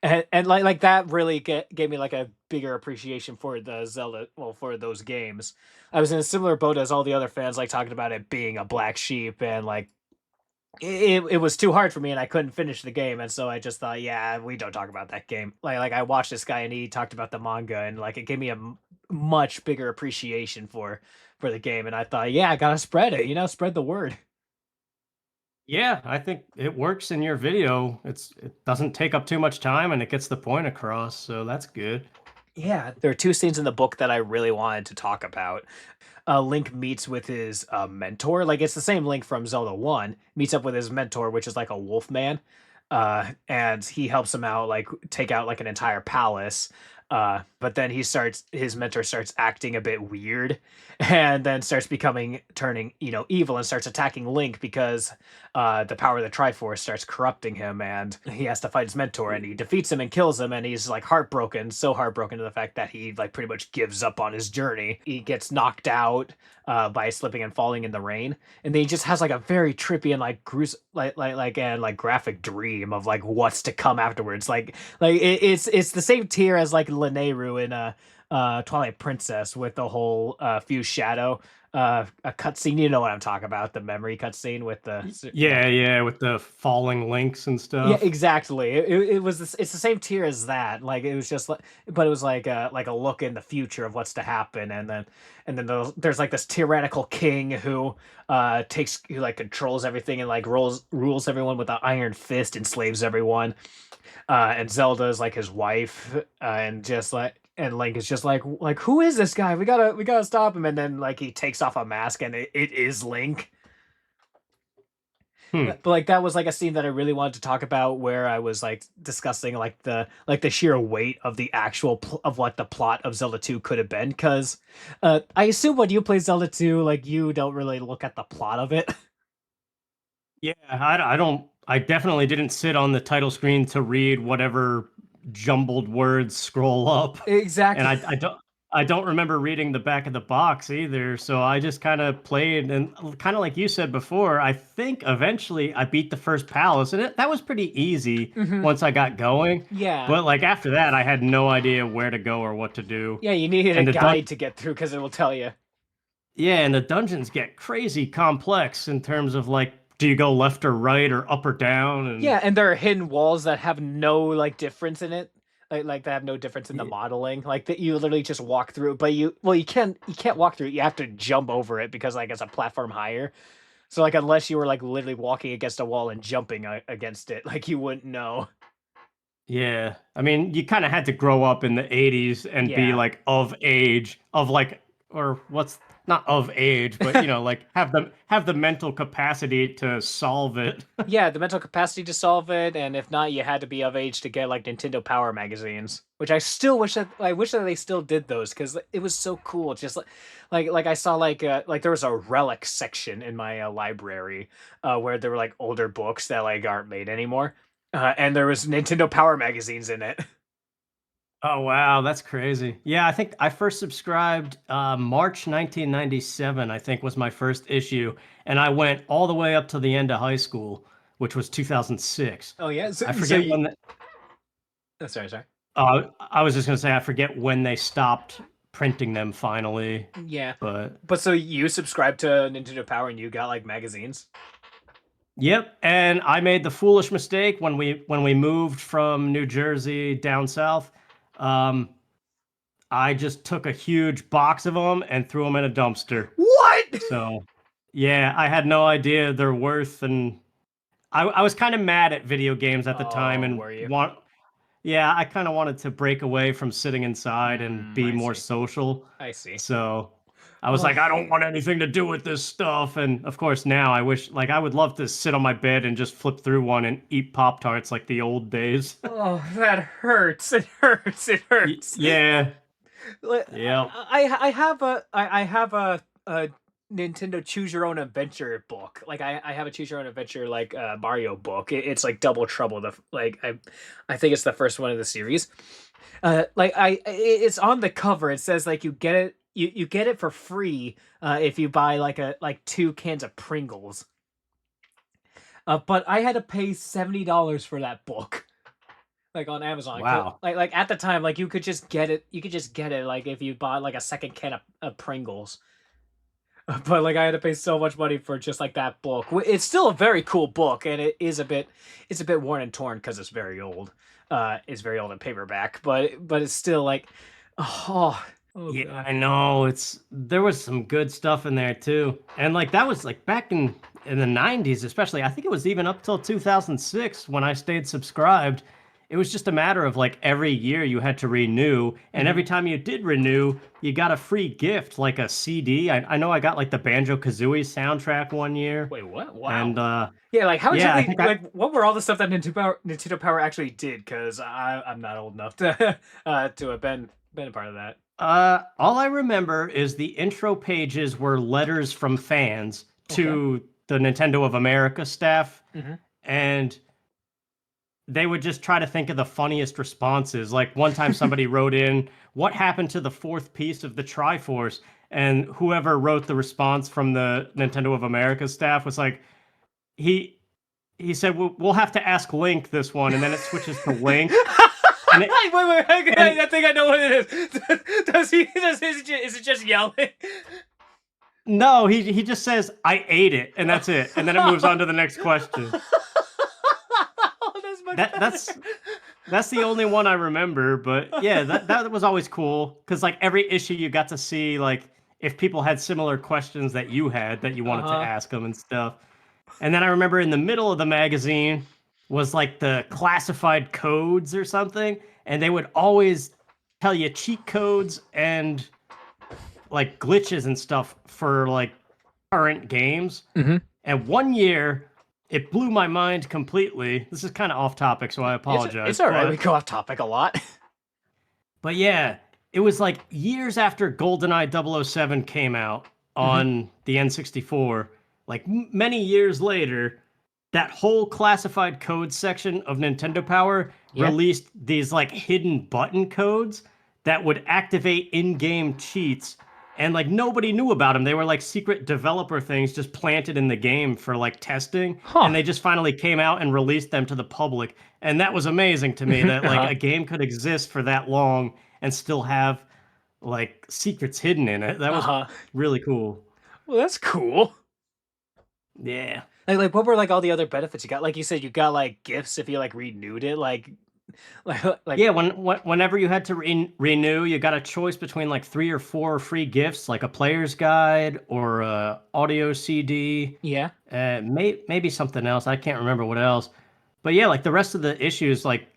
And like that really gave me like a bigger appreciation for the Zelda, well, for those games. I was in a similar boat as all the other fans, like talking about it being a black sheep, and like it was too hard for me and I couldn't finish the game, and so I just thought, yeah, we don't talk about that game. Like I watched this guy and he talked about the manga, and like it gave me a much bigger appreciation for the game, and I thought, yeah, I gotta spread it, spread the word. Yeah, I think it works in your video. It doesn't take up too much time and it gets the point across, so that's good. Yeah, there are two scenes in the book that I really wanted to talk about. Link meets with his mentor. Like it's the same Link from Zelda 1, meets up with his mentor, which is like a wolf man. And he helps him out, like take out like an entire palace. But then his mentor starts acting a bit weird and then starts turning, evil, and starts attacking Link because the power of the Triforce starts corrupting him, and he has to fight his mentor, and he defeats him and kills him, and he's like heartbroken, so heartbroken to the fact that he like pretty much gives up on his journey. He gets knocked out by slipping and falling in the rain, and then he just has like a very trippy and like gruesome, and like graphic dream of like what's to come afterwards. It's the same tier as like Lineru in Twilight Princess with the whole Fuse Shadow a cutscene. You know what I'm talking about? The memory cutscene with the yeah. Yeah, yeah, with the falling links and Yeah, stuff. exactly. It was this, it's the same tier as that. Like it was just like, but it was like a look in the future of what's to happen, and then there's like this tyrannical king who takes who like controls everything and like rules everyone with an iron fist, enslaves everyone. And Zelda is like his wife, and just like and Link is just like who is this guy? We gotta stop him. And then like he takes off a mask and it is Link. Hmm. But like that was like a scene that I really wanted to talk about, where I was like discussing like the sheer weight of the actual of what the plot of Zelda 2 could have been. Because I assume when you play Zelda 2, like you don't really look at the plot of it. Yeah, I don't. I definitely didn't sit on the title screen to read whatever jumbled words scroll up, and Exactly. I don't remember reading the back of the box either. So I just kind of played, and kind of like you said before, I think eventually I beat the first palace, and that was pretty easy Hmm. once I got going. Yeah. But like after that, I had no idea where to go or what to do, Yeah, you needed a and the dun guide to get through because it will tell you. yeah, and the dungeons get crazy complex in terms of like, do you go left or right or up or down, and Yeah, and there are hidden walls that have no like difference in it. Like they have no difference in the modeling. Like that you literally just walk through, but you can't walk through it. You have to jump over it because like it's a platform higher. So like unless you were like literally walking against a wall and jumping against it, like you wouldn't know. yeah, I mean, you kind of had to grow up in the 80s and be Yeah. like of age, of like, or what's not of age, but like have the mental capacity to solve it. Yeah, the mental capacity to solve it, and if not, you had to be of age to get like Nintendo Power magazines, which I wish that they still did those because it was so cool. Just like I saw like there was a relic section in my library where there were like older books that like aren't made anymore, and there was Nintendo Power magazines in it. Oh wow, that's crazy. Yeah, I think I first subscribed March 1997, I think was my first issue, and I went all the way up to the end of high school, which was 2006. Oh yeah, I so forget you. when Oh, sorry. I was just gonna say I forget when they stopped printing them finally, Yeah, but but so you subscribed to Nintendo Power and you got like magazines. yep. And I made the foolish mistake when we moved from New Jersey down south. Um, I just took a huge box of them and threw them in a dumpster. What? So yeah, I had no idea their worth, and I was kind of mad at video games at the time Oh, and were you? want yeah, I kind of wanted to break away from sitting inside and be I more see. social. I see. So I was Oh, like, I don't want anything to do with this stuff. And of course, now I wish, like, I would love to sit on my bed and just flip through one and eat Pop Tarts like the old days. oh, that hurts. It hurts. It hurts. Yeah. Like, Yep. I have a Nintendo Choose Your Own Adventure book. Like I have a Choose Your Own Adventure like Mario book. It's like Double Trouble. I think it's the first one of the series. It's on the cover. It says like you get it for free if you buy like two cans of Pringles. But I had to pay $70 for that book. Like on Amazon. Wow. Like at the time, like you could just get it like if you bought like a second can of Pringles. But like I had to pay so much money for just like that book. It's still a very cool book, and it's a bit worn and torn because it's very old. It's very old in paperback, but it's still like, oh Yeah, god. I know. There was some good stuff in there too. And like that was like back in the 90s especially. I think it was even up till 2006 when I stayed subscribed. It was just a matter of like every year you had to renew, and Hmm. every time you did renew, you got a free gift like a CD. I know I got like the Banjo-Kazooie soundtrack one year. Wait, what? And Wow. Yeah, like how yeah, I exactly think I like what were all the stuff that Nintendo Power actually did? Because I'm not old enough to have been a part of that. all I remember is the intro pages were letters from fans Okay. to the Nintendo of America staff, Hmm. and they would just try to think of the funniest responses. Like one time somebody wrote in, "What happened to the fourth piece of the Triforce?" And whoever wrote the response from the Nintendo of America staff was like, he he said, we'll have to ask Link this one," and then it switches to Link, and it, Wait, wait, and I think I know what it is. Does he? Is it just yelling? no, he just says I ate it, and that's it, and then it moves on to the next question. Oh, that's much That better. that's the only one I remember, but yeah, that was always cool because like every issue you got to see like if people had similar questions that you had that you wanted to Uh-huh. ask them and stuff. And then I remember in the middle of the magazine was like the classified codes or something, and they would always tell you cheat codes and like glitches and stuff for like current games. Mm-hmm. And one year, it blew my mind completely. This is kind of off topic, so I It's apologize. all right. We go off topic a lot. But yeah, it was like years after GoldenEye 007 came out Mm-hmm. on the N64, like many years later, that whole classified codes section of Nintendo Power Yeah. released these like hidden button codes that would activate in-game cheats, and like nobody knew about them. They were like secret developer things just planted in the game for like testing, Huh. and they just finally came out and released them to the public. And that was amazing to me that like Uh-huh. a game could exist for that long and still have like secrets hidden in it. That was Uh-huh. really cool. Well, that's cool. Yeah. What were like all the other benefits you got? Like you said, you got like gifts if you like renewed it. Like Yeah, whenever you had to renew, you got a choice between like 3 or 4 free gifts, like a player's guide or a audio CD, yeah, maybe something else. I can't remember what else. But yeah, like the rest of the issues, like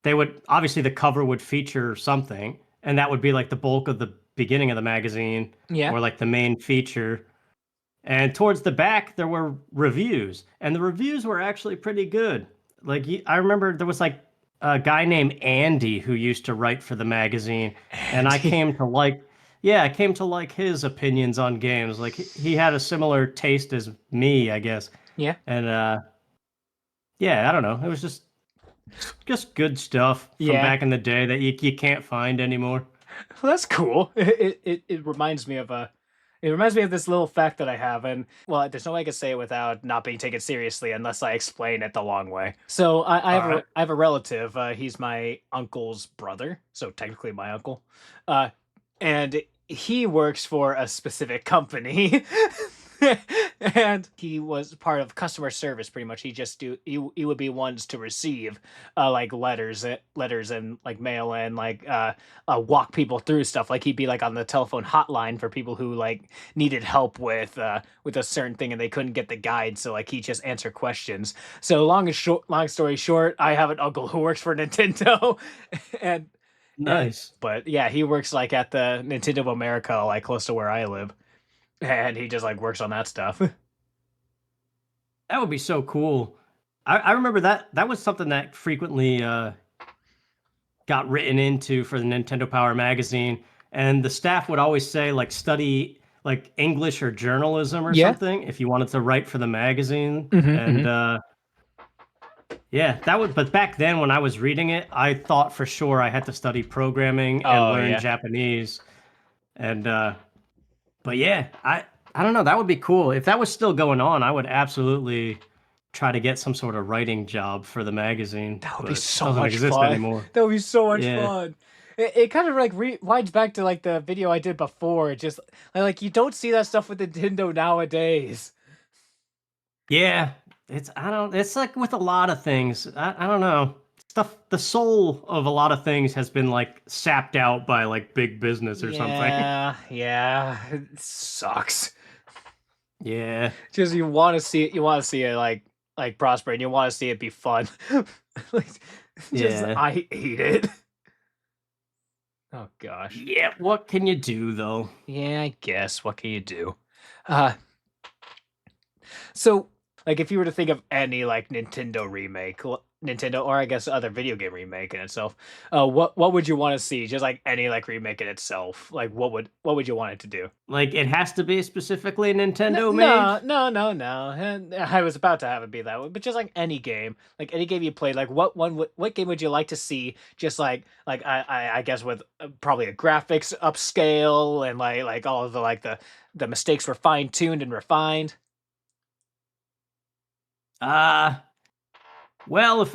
they would obviously the cover would feature something, and that would be like the bulk of the beginning of the magazine yeah, or like the main feature. And towards the back, there were reviews, and the reviews were actually pretty good. Like I remember there was like a guy named Andy who used to write for the magazine, and and I came to like his opinions on games. Like he had a similar taste as me, I guess. yeah, And yeah, I don't know. It was just good stuff from yeah. back in the day that you can't find anymore. Well, that's cool. It reminds me of a. It reminds me of this little fact that I have, and well, there's no way I can say it without not being taken seriously unless I explain it the long way. So All right. I have a relative. He's my uncle's brother, so technically my uncle, uh, and he works for a specific company. And he was part of customer service pretty much. He would be ones to receive like letters and like mail and walk people through stuff. Like he'd be like on the telephone hotline for people who like needed help with a certain thing and they couldn't get the guide, so like he just answer questions. So long story short, I have an uncle who works for Nintendo. and and Nice. but yeah, he works like at the Nintendo of America, like close to where I live, and he just like works on that stuff. That would be so cool. I remember that was something that frequently got written into for the Nintendo Power magazine, and the staff would always say like study like English or journalism or Yeah. something if you wanted to write for the magazine. Mm-hmm, And mm-hmm. yeah, that would. But back then, when I was reading it, I thought for sure I had to study programming and Oh learn yeah. Japanese. And but yeah, I don't know. That would be cool if that was still going on. I would absolutely try to get some sort of writing job for the magazine, That would be but it so doesn't much exist fun. anymore. That would be so much Yeah. fun. It kind of like winds back to like the video I did before. Just like you don't see that stuff with Nintendo nowadays. Yeah, I don't it's like with a lot of things. I don't know. Stuff the soul of a lot of things has been like sapped out by like big business or something. Yeah, yeah, it sucks. Yeah. Just you want to see it. You want to see it like prosper, and you want to see it be fun. Like, just Yeah. I hate it. Oh gosh. Yeah, what can you do though? Yeah, I guess. What can you do? Uh, So, like, if you were to think of any like Nintendo remake, Nintendo, or I guess other video game remake in itself, what would you want to see? Just like any like remake in itself, like what would you want it to do? Like it has to be specifically No, Nintendo made? no, no, no, no. And I was about to have it be that way, but just like any game you played, like what game would you like to see? Just I guess with probably a graphics upscale and like all of the mistakes were fine tuned and refined. Uh well,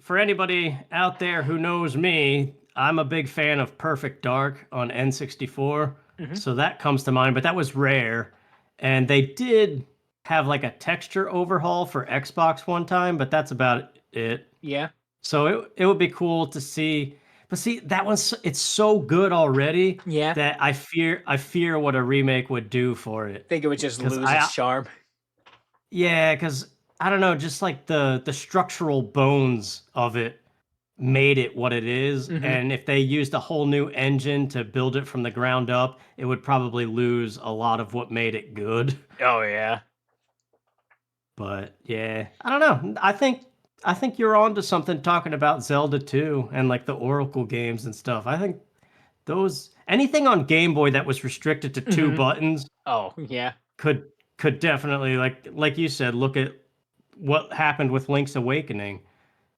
for anybody out there who knows me, I'm a big fan of Perfect Dark on N64. Mhm. So that comes to mind, but that was rare. And they did have like a texture overhaul for Xbox one time, but that's about it. Yeah. So it would be cool to see. But see, that one's it's so good already Yeah. that I fear what a remake would do for it. Think it would just Because lose its charm. yeah, because I don't know, just like the structural bones of it made it what it is, Mhm. and if they used a whole new engine to build it from the ground up, it would probably lose a lot of what made it good. Oh, yeah. But yeah, I don't know. I think you're on to something talking about Zelda 2 and like the Oracle games and stuff. I think those anything on Game Boy that was restricted to two Mhm. buttons Oh, yeah. could could definitely like you said, look at what happened with Link's Awakening.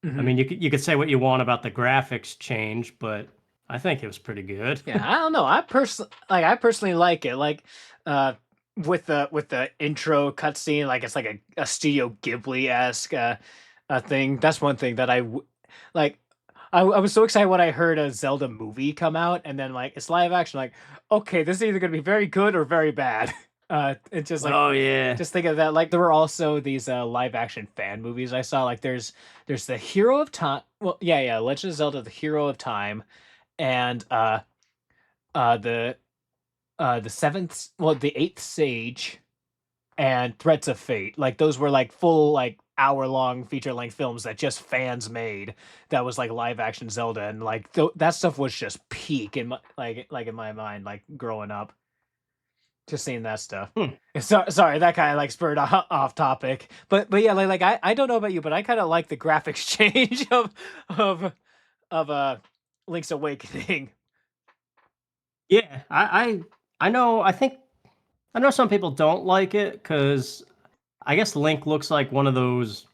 I Mhm. mean, you could say what you want about the graphics change, but I think it was pretty good. Yeah, I don't know. I personally like it. Like, uh, with the intro cutscene, like it's like a Studio Ghibli esque thing. That's one thing that like. I was so excited when I heard a Zelda movie come out, and then like it's live action. Like, okay, this is either gonna be very good or very bad. It's just like Oh yeah. just think of that. Like there were also these live action fan movies I saw. Like there's the Hero of Time. Well, yeah, Legend of Zelda: The Hero of Time, and uh the the eighth sage and Threats of Fate. Like those were like full like hour-long feature-length films that just fans made, that was like live action Zelda, and like that stuff was just peak in my like in my mind, like growing up, just seeing that stuff. Hmm. Sorry, that kind of like spurred off topic, but yeah, like I don't know about you, but I kind of like the graphics change of of Link's Awakening. Yeah, I know. I know some people don't like it because I guess Link looks like one of those.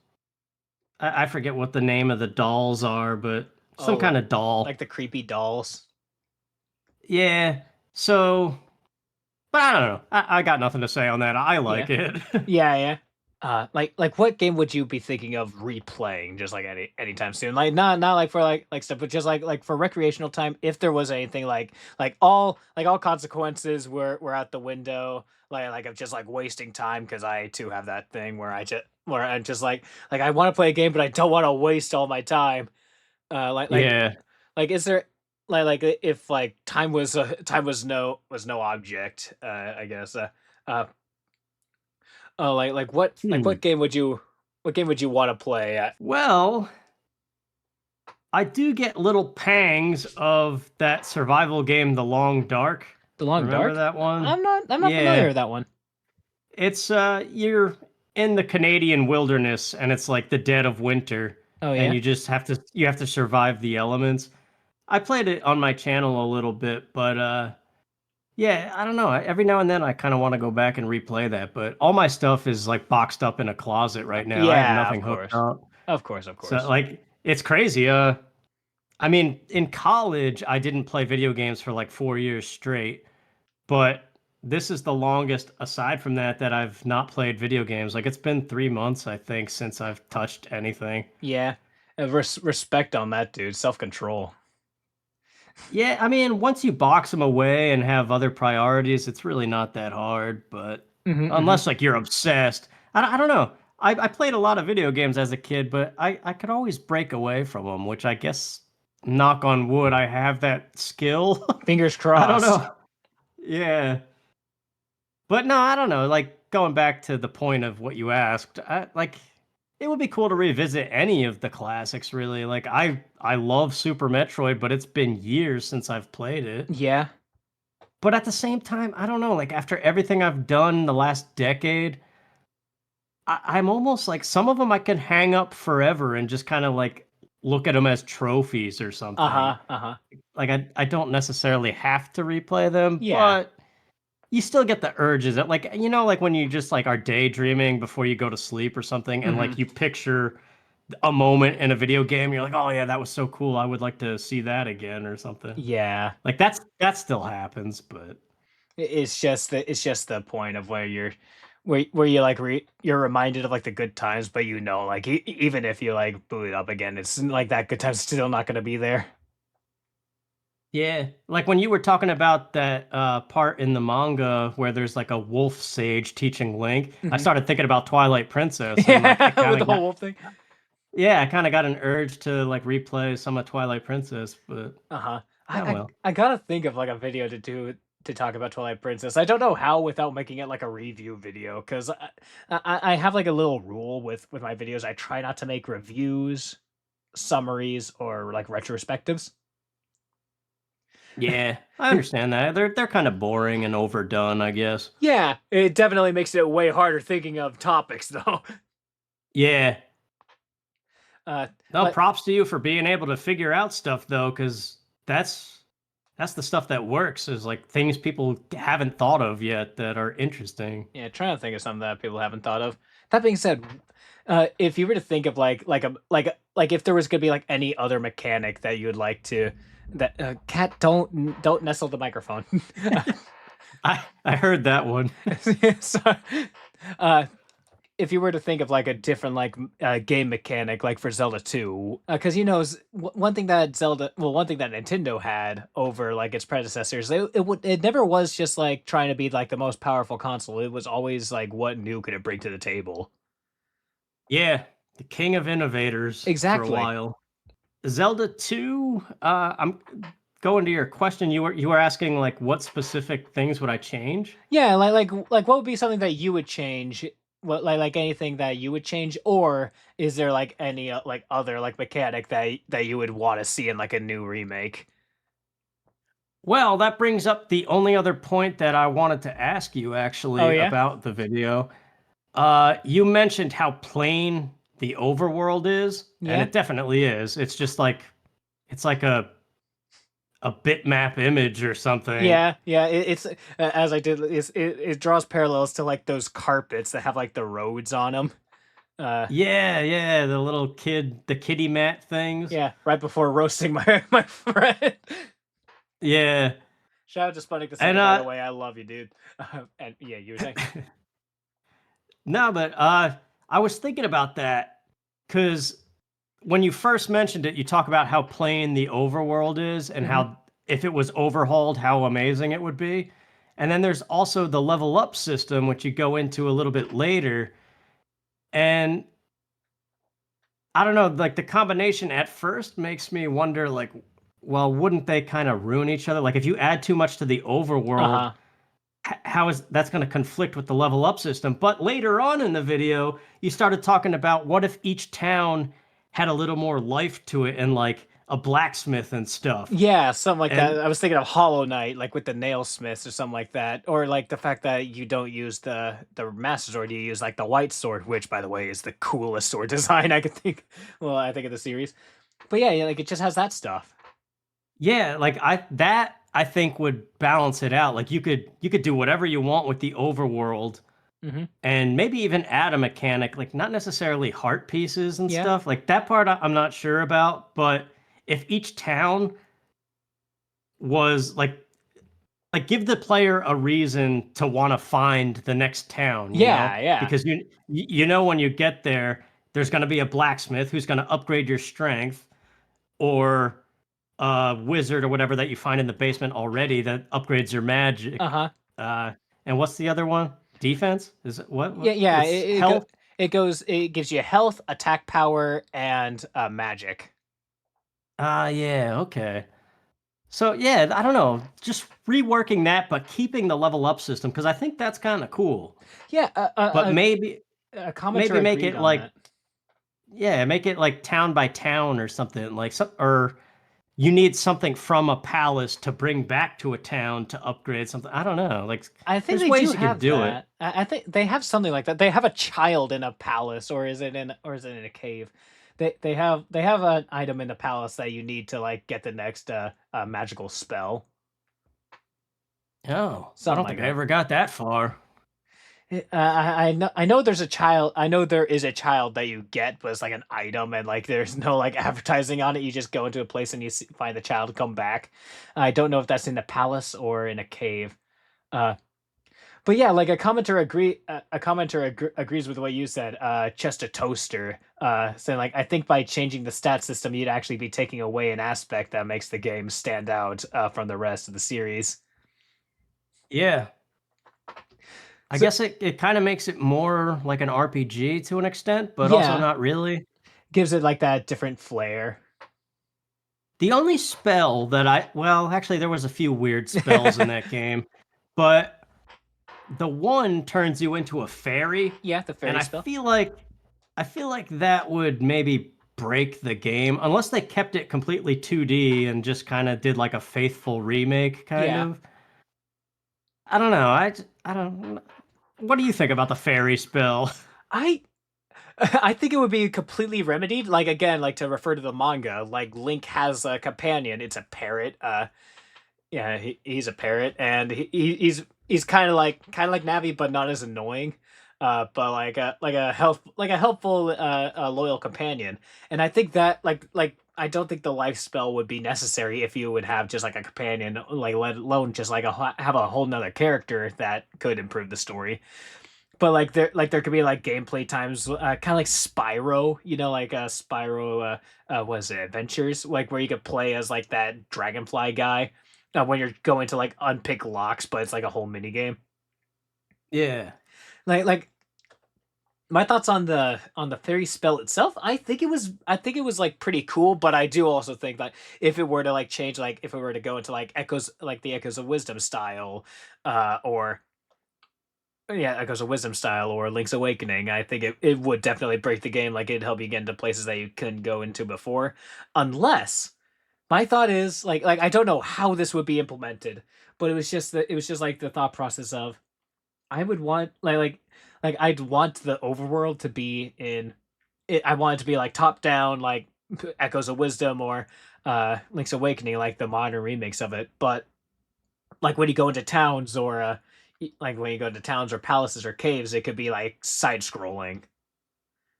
I forget what the name of the dolls are, but some Oh, kind of doll. like the creepy dolls. Yeah. So, but I don't know. I got nothing to say on that. I Yeah. like it. Yeah. Like what game would you be thinking of replaying just like anytime soon? Like not like for like stuff, but just like for recreational time. If there was anything like all consequences were out the window, like of just like wasting time, because I too have that thing where I'm just like I want to play a game, but I don't want to waste all my time. Yeah. Is there if like time was no object, I guess. Uh Oh, Hmm. what game would you wanna play at Well, I do get little pangs of that survival game, The Long Dark. The Long Remember Dark? that one? I'm not familiar Yeah. with that one. It's you're in the Canadian wilderness and it's like the dead of winter Oh, and yeah? you have to survive the elements. I played it on my channel a little bit, but yeah, I don't know. Every now and then I kind of want to go back and replay that, but all my stuff is like boxed up in a closet right now. I have Yeah, nothing of hooked course. up. Of So course. like it's crazy. I mean, in college I didn't play video games for like 4 years straight. But this is the longest aside from that I've not played video games. Like it's been 3 months I think since I've touched anything. Yeah. Respect on that, dude. Self-control. Yeah, I mean, once you box them away and have other priorities, it's really not that hard, but Mhm, mhm. unless like you're obsessed. I don't know. I played a lot of video games as a kid, but I could always break away from them, which I guess knock on wood, I have that skill. Fingers I don't crossed. know. Yeah. But no, I don't know. Like going back to the point of what you asked, like it would be cool to revisit any of the classics. Really, like I love Super Metroid, but it's been years since I've played it. Yeah. But at the same time, I don't know. Like after everything I've done the last decade, I'm almost like some of them I can hang up forever and just kind of like look at them as trophies or something. Uh-huh, uh-huh. Like I don't necessarily have to replay them, Yeah. but you still get the urges that like like when you just like are daydreaming before you go to sleep or something and like Mhm. you picture a moment in a video game, you're like, "Oh yeah, that was so cool. I would like to see that again," or something. Yeah. Like that still happens, but It's just the point of where where you like you're reminded of like the good times, but you know, like even if you like boot it up again, it's like that good time's still not gonna be there. Yeah, like when you were talking about that part in the manga where there's like a wolf sage teaching Link, I Mhm. started thinking about Twilight Princess, and like it Yeah, kind with the of whole got wolf thing. yeah, I kind of got an urge to like replay some of Twilight Princess, but Uh-huh. oh well. I gotta think of like a video to do to talk about Twilight Princess. I don't know how without making it like a review video because I have like a little rule with my videos. I try not to make reviews, summaries, or like retrospectives. Yeah, I understand that. They're kind of boring and overdone, I guess. Yeah, it definitely makes it way harder thinking of topics though. Yeah. Uh, No, but props to you for being able to figure out stuff though, because that's the stuff that works is like things people haven't thought of yet that are interesting. yeah, trying to think of something that people haven't thought of. That being said, if you were to think of like if there was gonna be like any other mechanic that you would like to that cat don't nestle the microphone. I heard that one. So, uh, if you were to think of like a different game mechanic like for Zelda 2, because you know one thing that one thing that Nintendo had over like its predecessors, it never was just like trying to be like the most powerful console. It was always like what new could it bring to the table. Yeah, the king of innovators for a Exactly. while. Zelda 2, I'm going to your question. You were asking like what specific things would I change? Yeah, like what would be something that you would change? What like anything that you would change, or is there like any like other like mechanic that you would want to see in like a new remake? Well, that brings up the only other point that I wanted to ask you Oh actually yeah, about the video. You mentioned how plain the overworld is, and yeah. it definitely is. It's just like it's like a bitmap image or something. Yeah, yeah, it's as I did. It draws parallels to like those carpets that have like the roads on them. Uh, Yeah, yeah, the little kid, the kitty mat things. yeah, right before roasting my my friend. Yeah, Shout out to Sputnik the and Second, by the way. I love you, dude. And yeah, you were saying. no, but I was thinking about that because when you first mentioned it, you talk about how plain the overworld is and Hmm. how if it was overhauled, how amazing it would be. And then there's also the level up system, which you go into a little bit later. And I don't know, like the combination at first makes me wonder, like, well, wouldn't they kind of ruin each other? Like, if you add too much to the Uh overworld, huh. how is that's going to conflict with the level up system? But later on in the video, you started talking about what if each town had a little more life to it and like a blacksmith and stuff. Yeah, something like that. And I was thinking of Hollow Knight, like with the nail smiths or something like that, or like the fact that you don't use the Master Sword, you use like the White Sword, which, by the way, is the coolest sword design I could think. Well, I think of the series, but yeah, like it just has that stuff. yeah, like I think would balance it out. Like you could do whatever you want with the overworld Hmm. and maybe even add a mechanic, like not necessarily heart pieces and Yeah, stuff. Like that part I'm not sure about, but if each town was like give the player a reason to want to find the next town, you know? yeah, yeah. Because you know when you get there, there's going to be a blacksmith who's going to upgrade your strength or a wizard or whatever that you find in the basement already that upgrades your Uh magic. huh. Uh, and what's the other one? Defense? Is it Yeah, what? yeah. It's health. It goes. It gives you health, attack power, and magic. Ah, yeah, okay. So yeah, I don't know, just reworking that, but keeping the level up system because I think that's kind of cool. Yeah, But a commenter maybe make agreed it on like that. yeah, make it like town by town or something like some or you need something from a palace to bring back to a town to upgrade something. I don't know. Like I think there's they do ways you could have do it. that. I think they have something like that. They have a child in a palace, or is it in a cave? They have an item in the palace that you need to like get the next magical spell, Oh, I something don't like think I that. ever got that far. I know there's a child. I know there is a child that you get, but it's like an item, and like there's no like advertising on it. You just go into a place and find the child, come back. I don't know if that's in the palace or in a cave. Uh, But yeah, like a commenter agrees with what you said. Just a toaster. Saying like I think by changing the stat system, you'd actually be taking away an aspect that makes the game stand out from the rest of the series. Yeah. I So guess it kind of makes it more like an RPG to an extent, but also yeah, not really. gives it like that different flair. The only spell that well, actually there was a few weird spells in that game, but the one turns you into a fairy, Yeah, the and fairy spell. I feel like that would maybe break the game unless they kept it completely 2D and just kind of did like a faithful remake kind Yeah, of. I don't know. I don't. What do you think about the fairy spell? I I think it would be completely remedied. Like again, like to refer to the manga, like Link has a companion. It's a parrot. Yeah, he's a parrot, and he's kind of like Navi, but not as annoying. But like a helpful, loyal companion. And I think that like I don't think the life spell would be necessary if you would have just like a companion, like let alone just like have a whole nother character that could improve the story. But there could be like gameplay times, kind of like Spyro, like Spyro, was it Adventures, like where you could play as like that dragonfly guy, when you're going to like unpick locks, but it's like a whole mini game. Yeah. Like my thoughts on the fairy spell itself, I think it was like pretty cool, but I do also think that if it were to like change, like if it were to go into like echoes, like the Echoes of Wisdom style, or yeah, Echoes of Wisdom style or Link's Awakening, I think it would definitely break the game. Like it'd help you get into places that you couldn't go into before. Unless my thought is like I don't know how this would be implemented, but it was just like the thought process of I would want like I'd want the overworld to be in it. I want it to be like top down, like Echoes of Wisdom or Link's Awakening, like the modern remakes of it. But like when you go into towns or like when you go to towns or palaces or caves, it could be like side scrolling.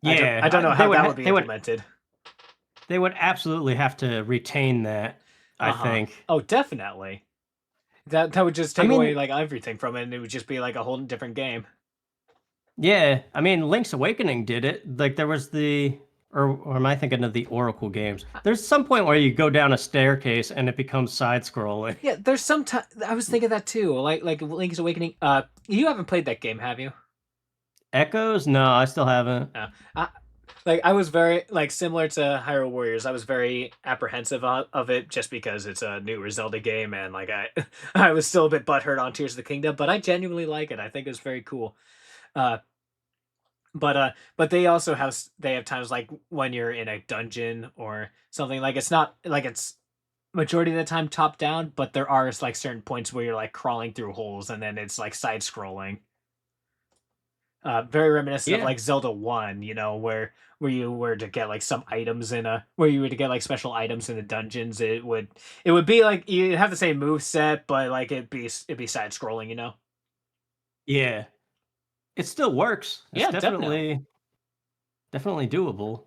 I Yeah, don't know they how would that would be implemented. they would absolutely have to retain that, I Uh-huh. think. Oh, definitely. That would just I take away mean, like everything from it, and it would just be like a whole different game. yeah, I mean, Link's Awakening did it. Like there was or am I thinking of the Oracle games? There's some point where you go down a staircase and it becomes side scrolling. Yeah, there's some time I was thinking that too. Like Link's Awakening. You haven't played that game, have you? Echoes? No, I still haven't. No. I, like I was very like similar to Hyrule Warriors. I was very apprehensive of it just because it's a newer Zelda game, and like I was still a bit butthurt on Tears of the Kingdom, but I genuinely like it. I think it's very cool. Uh, but they also they have times like when you're in a dungeon or something, like it's not like it's majority of the time top down, but there are like certain points where you're like crawling through holes and then it's like side scrolling. Very reminiscent of Yeah. like Zelda 1, where you were to get like some items in a where you were to get like special items in the dungeons. It would be like you'd have the same move set, but like it'd be side scrolling. Yeah. It still works. It's Yeah, definitely. definitely doable.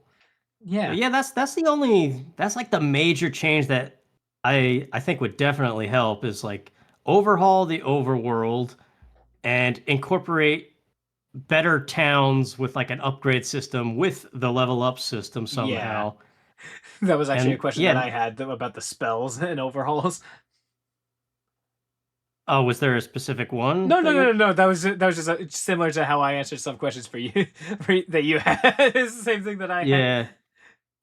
But Yeah. yeah, that's like the major change that I think would definitely help is like overhaul the overworld and incorporate better towns with like an upgrade system with the level up system Yeah. somehow. That was actually a And question that yeah, I had about the spells and overhauls. oh, was there a specific one No, that no, you no, no, no. That was just similar to how I answered some questions for you that you had. It's the same thing that I had. Yeah.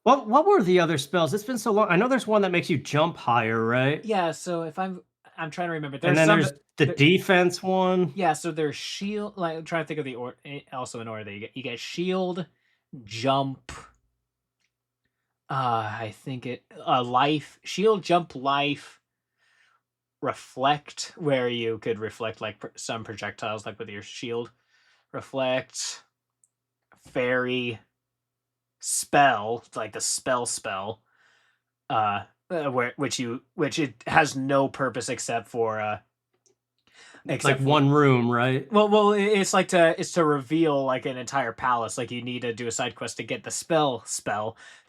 What were the other spells? It's been so long. I know there's one that makes you jump higher, right? Yeah, so if I'm trying to remember. And There's then some there's that the there, defense one. yeah, so there's shield, like I'm trying to think of the also in order that you get shield, jump, I think it life, shield, jump, life, reflect, where you could reflect like some projectiles like with your shield, reflect, fairy, spell, like the spell, which it has no purpose It's like except for one room, right? it's to reveal like an entire palace. Like you need to do a side quest to get the spell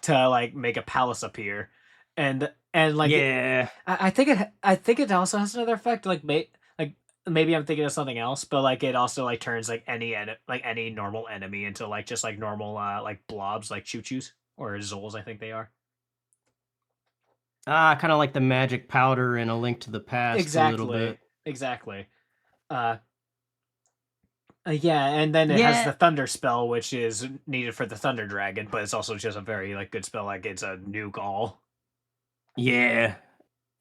to like make a palace appear, and like Yeah. I think it also has another effect like maybe I'm thinking of something else, but like it also like turns like like any normal enemy into like just like normal like blobs like choo choos or zols, I think they are. Kind of like the magic powder in A Link to the Past a little Exactly. bit. Exactly. Uh yeah, and then it has the Yeah, thunder spell, which is needed for the thunder dragon, but it's also just a very like good spell. Like it's a nuke all. yeah.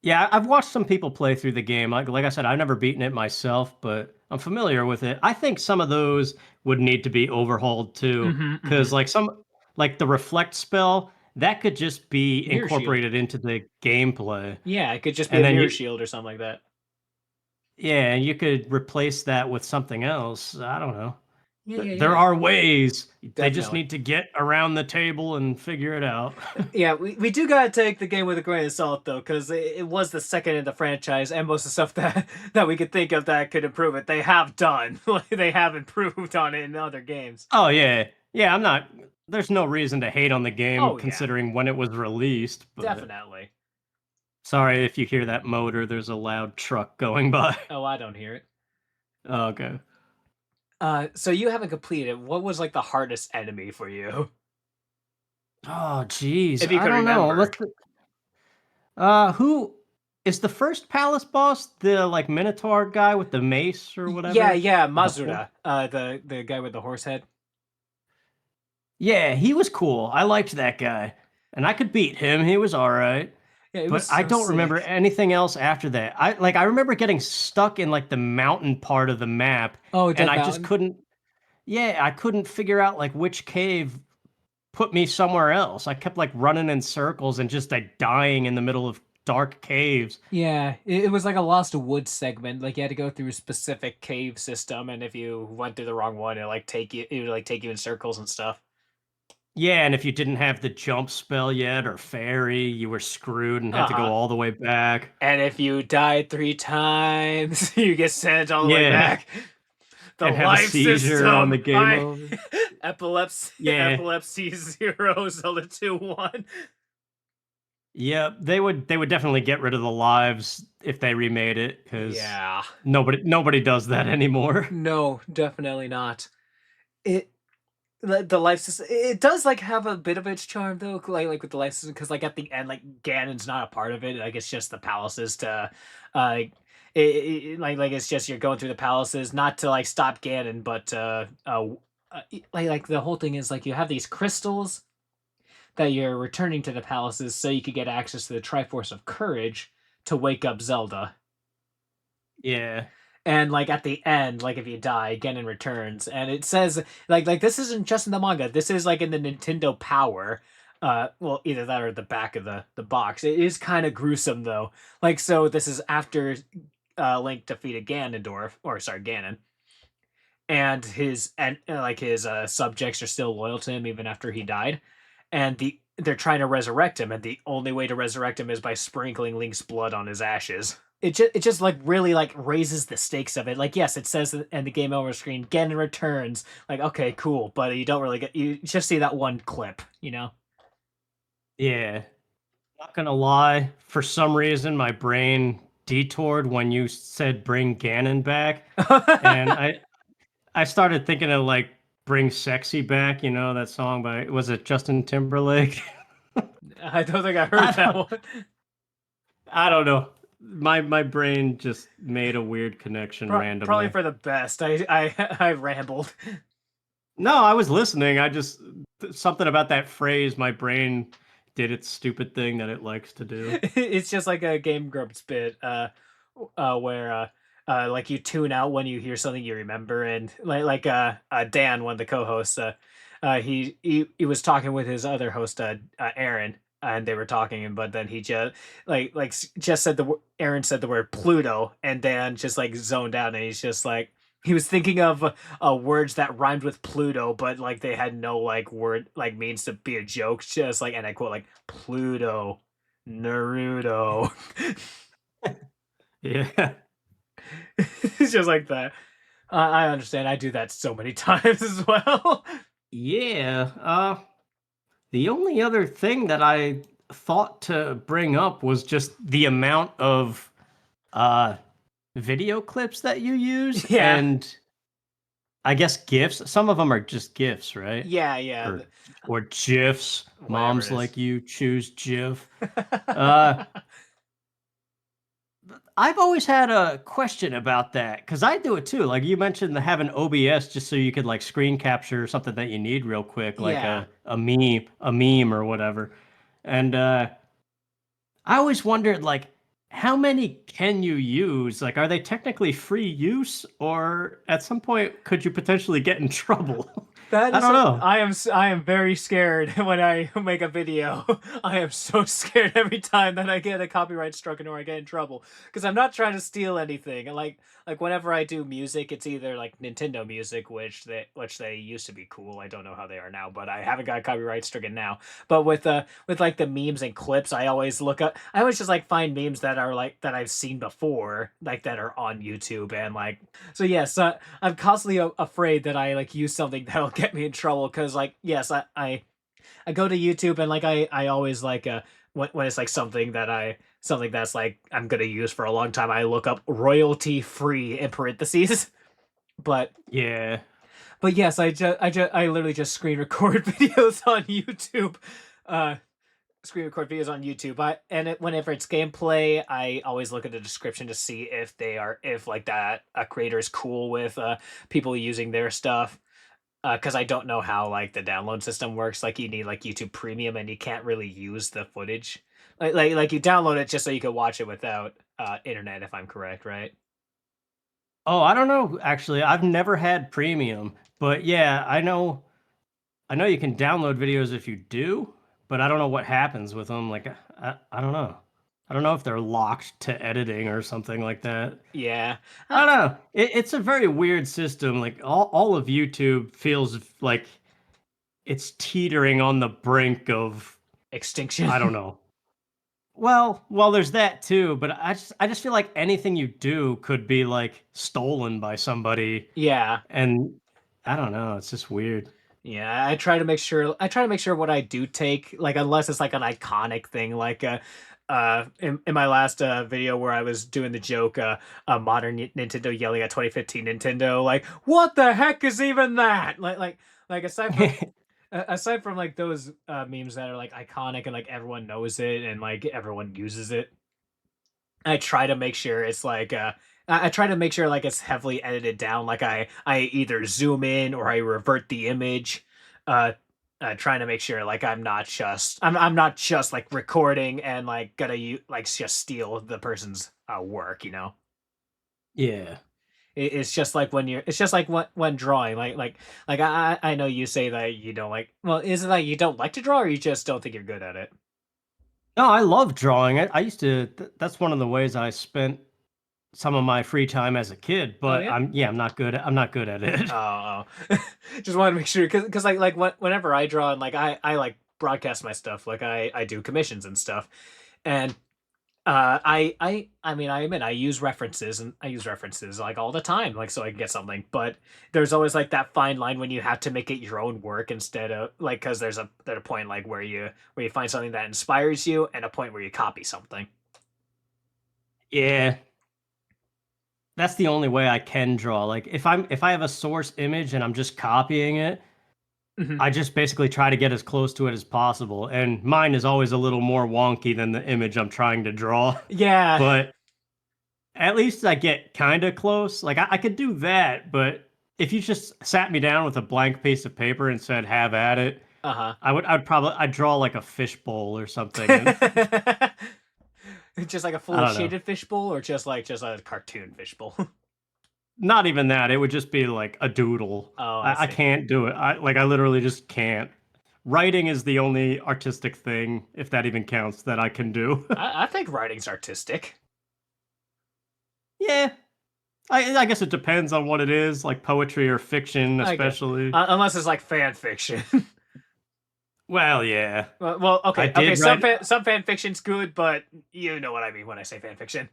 Yeah, I've watched some people play through the game. Like I said, I've never beaten it myself, but I'm familiar with it. I think some of those would need to be overhauled too, Mm-hmm, mm-hmm. because like the reflect spell, that could just be Mirror shield. incorporated into the gameplay. Yeah, it could just be And a then mirror you shield or something like that. yeah, you could replace that with something else. I don't know. Yeah, yeah, There yeah. are ways. They just Definitely. need to get around the table and figure it out. Yeah, we do gotta take the game with a grain of salt though, because it was the second in the franchise, and most of the stuff that that we could think of that could improve it, they have done. Like they have improved on it in other games. Oh yeah. Yeah, I'm not there's no reason to hate on the game Oh yeah, considering when it was released, but definitely. sorry if you hear that motor, there's a loud truck going by. Oh, I don't hear it. Okay. So you haven't completed it. What was like the hardest enemy for you, Oh geez, if you I could don't know. remember? Who is the first palace boss? The like Minotaur guy with the mace or Yeah, whatever? yeah, The horse? Mazura, the guy with the horse head. Yeah, he was cool. I liked that guy. And I could beat him. He was all right. Yeah, it was But I so don't remember sick. anything else after that. I remember getting stuck in like the mountain part of the map Oh, and Death I just Mountain. couldn't yeah, I couldn't figure out like which cave put me somewhere else. I kept like running in circles and just like dying in the middle of dark caves. Yeah, it was like a Lost Woods segment. Like you had to go through a specific cave system, and if you went through the wrong one, it would like take you in circles and stuff. Yeah, and if you didn't have the jump spell yet or fairy, you were screwed and had to go Uh-huh. all the way back. And if you died 3 times, you get sent all the way Yeah, back. The and have a life seizure on the system. game I over. Yeah. epilepsy 0, Zelda 2 1. Yeah, they would definitely get rid of the lives if they remade it because Yeah. nobody does that anymore. No, definitely not. It the life system, it does like have a bit of its charm though, like with the life system, because like at the end, like Ganon's not a part of it. Like it's just the palaces to, like like it's just you're going through the palaces not to like stop Ganon, but like the whole thing is like you have these crystals that you're returning to the palaces so you could get access to the Triforce of Courage to wake up Zelda. Yeah, And like at the end, like if you die, Genin returns, and it says like this isn't just in the manga. This is like in the Nintendo Power. Well, either that or the back of the box. It is kind of gruesome though. Like so, this is after Link defeated Ganondorf, or sorry, Ganon, and his subjects are still loyal to him even after he died, and they're trying to resurrect him, and the only way to resurrect him is by sprinkling Link's blood on his ashes. It just like really like raises the stakes of it. Like yes, it says in the game over screen, Ganon returns. Like okay, cool, but you don't really get you just see that one clip, you know. yeah. Not gonna lie, for some reason my brain detoured when you said bring Ganon back, and I started thinking of like bring sexy back. You know that song by was it Justin Timberlake? I don't think I heard I that don't one. I don't know. My brain just made a weird connection Probably randomly. for the best. I rambled. No, I was listening. I just something about that phrase. My brain did its stupid thing that it likes to do. It's just like a Game Grumps bit, where like you tune out when you hear something you remember, and Dan, one of the co-hosts, he was talking with his other host, Aaron, and they were talking, and but then he just just said Aaron said the word Pluto, and Dan just like zoned out, and he's just like. He was thinking of words that rhymed with Pluto, but like they had no like word like means to be a joke. Just like, and I quote like Pluto, Naruto. Yeah. It's just like that. I understand. I do that so many times as well. Yeah. The only other thing that I thought to bring up was just the amount of uh video clips that you use, Yeah. and I guess GIFs. Some of them are just GIFs, right? Yeah, yeah, Or GIFs. whatever it Moms is. like you choose GIF. Uh, I've always had a question about that because I do it too. Like you mentioned, the having OBS just so you could like screen capture something that you need real quick, like Yeah. a meme or whatever. And I always wondered like how many can you use? Like, are they technically free use, or at some point could you potentially get in trouble? That I is, don't know. I am very scared when I make a video. I am so scared every time that I get a copyright struck or I get in trouble because I'm not trying to steal anything. Like whenever I do music, it's either like Nintendo music, which they used to be cool. I don't know how they are now, but I haven't got copyright stricken now. But with like the memes and clips, I always look up. I always just like find memes that are like that I've seen before, like that are on YouTube and like so yes, I'm constantly afraid that I like use something that'll get me in trouble because like yes, I go to YouTube and like I always like when it's like something that's like I'm gonna use for a long time, I look up royalty free in parentheses. But Yeah. yes, I literally just screen record videos on YouTube. Uh Screen record videos on YouTube. Whenever it's gameplay, I always look at the description to see if like that a creator is cool with people using their stuff. Because I don't know how like the download system works. Like you need like YouTube Premium, and you can't really use the footage. Like you download it just so you can watch it without internet, if I'm correct, right? Oh, I don't know. Actually, I've never had premium, but yeah, I know you can download videos if you do, but I don't know what happens with them. Like, I don't know. I don't know if they're locked to editing or something like that. Yeah. I don't know. It's a very weird system. Like all of YouTube feels like it's teetering on the brink of Extinction. I don't know. Well, there's that too, but I just feel like anything you do could be like stolen by somebody, Yeah. and I don't know. It's just weird. Yeah, I try to make sure what I do take, like unless it's like an iconic thing, like in my last video where I was doing the joke modern Nintendo yelling at 2015 Nintendo, like what the heck is even that? Like aside from like those memes that are like iconic and like everyone knows it and like everyone uses it, I try to make sure it's like I try to make sure like it's heavily edited down. Like I either zoom in or I revert the image. Uh, Trying to make sure like I'm not just like recording and like like just steal the person's work. You know, Yeah. it's just like it's just like when drawing. Like I know you say that you don't like. Well, is it like you don't like to draw or you just don't think you're good at it? No, I love drawing. I used to. That's one of the ways I spent some of my free time as a kid. Oh But yeah. I'm not good at it. Oh, oh. Just wanted to make sure because whenever I draw and like I like broadcast my stuff like I do commissions and stuff and I mean I admit I use references like all the time like so I can get something but there's always like that fine line when you have to make it your own work instead of like because there's a point like where you find something that inspires you and a point where you copy something. Yeah, that's the only way I can draw. Like if I have a source image and I'm just copying it, Mhm. I just basically try to get as close to it as possible. And mine is always a little more wonky than the image I'm trying to draw. Yeah. But at least I get kind of close. Like I could do that, but if you just sat me down with a blank piece of paper and said "have at it," Uh-huh. I'd draw like a fishbowl or something, and Just like a I fully don't know. shaded fishbowl, or just a cartoon fishbowl? Not even that. It would just be like a doodle. Oh, I I see. can't do it. I literally just can't. Writing is the only artistic thing, if that even counts, that I can do. I think writing's artistic. Yeah, I guess it depends on what it is, like poetry or fiction, I guess, especially. unless it's like fan fiction. Well, yeah, I Okay, okay. did write. Some fan fiction's good, but you know what I mean when I say fan fiction.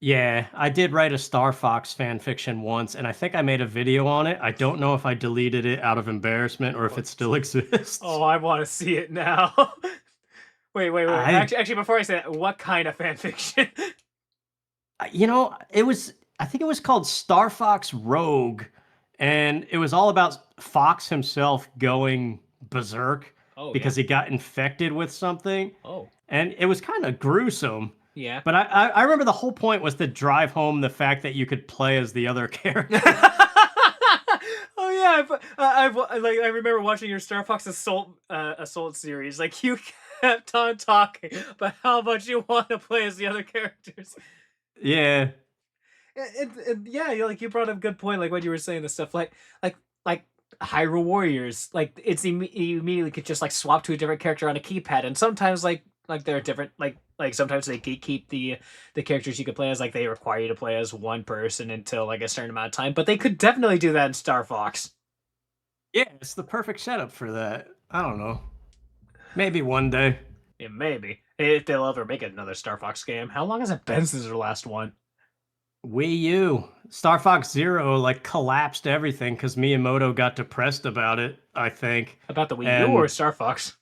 Yeah, I did write a Star Fox fan fiction once, and I think I made a video on it. I don't know if I deleted it out of embarrassment or if What? it still exists. Oh, I want to see it now. Wait. I Actually, before I say that, what kind of fan fiction? It was, I think it was called Star Fox Rogue, and it was all about Fox himself going berserk Oh yeah. because he got infected with something, Oh and it was kind of gruesome. yeah. But I remember the whole point was to drive home the fact that you could play as the other character. Oh yeah, I remember watching your Star Fox Assault series. Like you kept on talking about how much you want to play as the other characters. Yeah, And yeah, you brought up a good point. Like when you were saying the stuff, like Hyrule Warriors, like you immediately could just like swap to a different character on a keypad, and sometimes like they're different. Like sometimes they keep the characters you could play as. Like they require you to play as one person until like a certain amount of time. But they could definitely do that in Star Fox. yeah, it's the perfect setup for that. I don't know. Maybe one day. Yeah, maybe if they'll ever make another Star Fox game. How long has it been since their last one? Wii U, Star Fox Zero, like collapsed everything because Miyamoto got depressed about it, I think. About the Wii U or And Star Fox?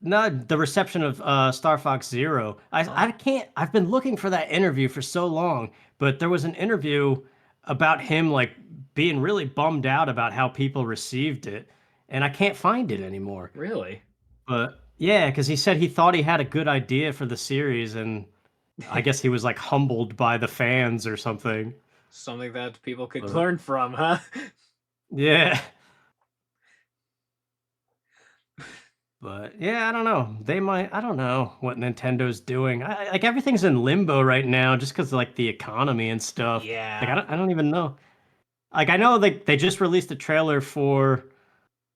no, the reception of Star Fox Zero. I Oh, can't. I've been looking for that interview for so long, but there was an interview about him like being really bummed out about how people received it, and I can't find it anymore. really? But yeah, because he said he thought he had a good idea for the series, and I guess he was like humbled by the fans or something. Something that people could But learn from, huh? yeah. But yeah, I don't know. They might. I don't know what Nintendo's doing. Like everything's in limbo right now, just because like the economy and stuff. Like Yeah. I don't even know. Like I know they just released a trailer for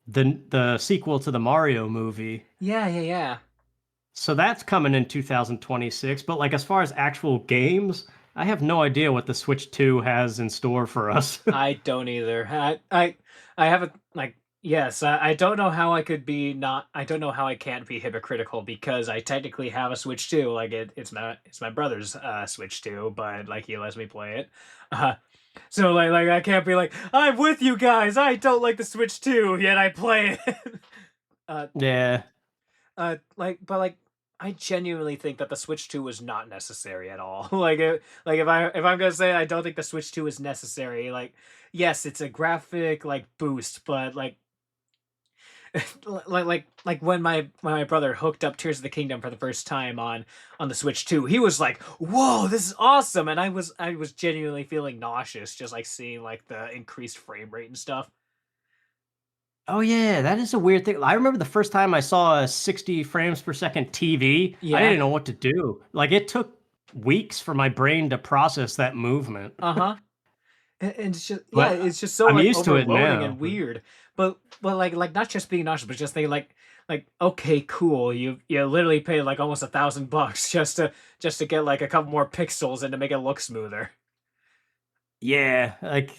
the sequel to the Mario movie, Yeah, yeah, yeah. so that's coming in 2026. But like as far as actual games, I have no idea what the Switch 2 has in store for us. I don't either. I haven't like yes, I don't know how I could be not I don't know how I can't be hypocritical because I technically have a Switch too. Like it's my brother's Switch too, but like he lets me play it. Uh so like I can't be like I'm with you guys. I don't like the Switch too, yet I play it. uh Yeah. like I genuinely think that the Switch 2 was not necessary at all. Like if I'm gonna say I don't think the Switch 2 is necessary, like yes, it's a graphic like boost, but like when my brother hooked up Tears of the Kingdom for the first time on the Switch 2, he was like, "Whoa, this is awesome!" And I was genuinely feeling nauseous just like seeing like the increased frame rate and stuff. Oh yeah, that is a weird thing. I remember the first time I saw a 60 frames per second TV, I Yeah. didn't know what to do. Like it took weeks for my brain to process that movement. Uh-huh. And it's just yeah, But it's just so I'm like used to it overloading and now. weird. But like not just being nauseous, but just thinking like okay, cool. You literally paid like almost $1,000 just to get like a couple more pixels and to make it look smoother. Yeah, like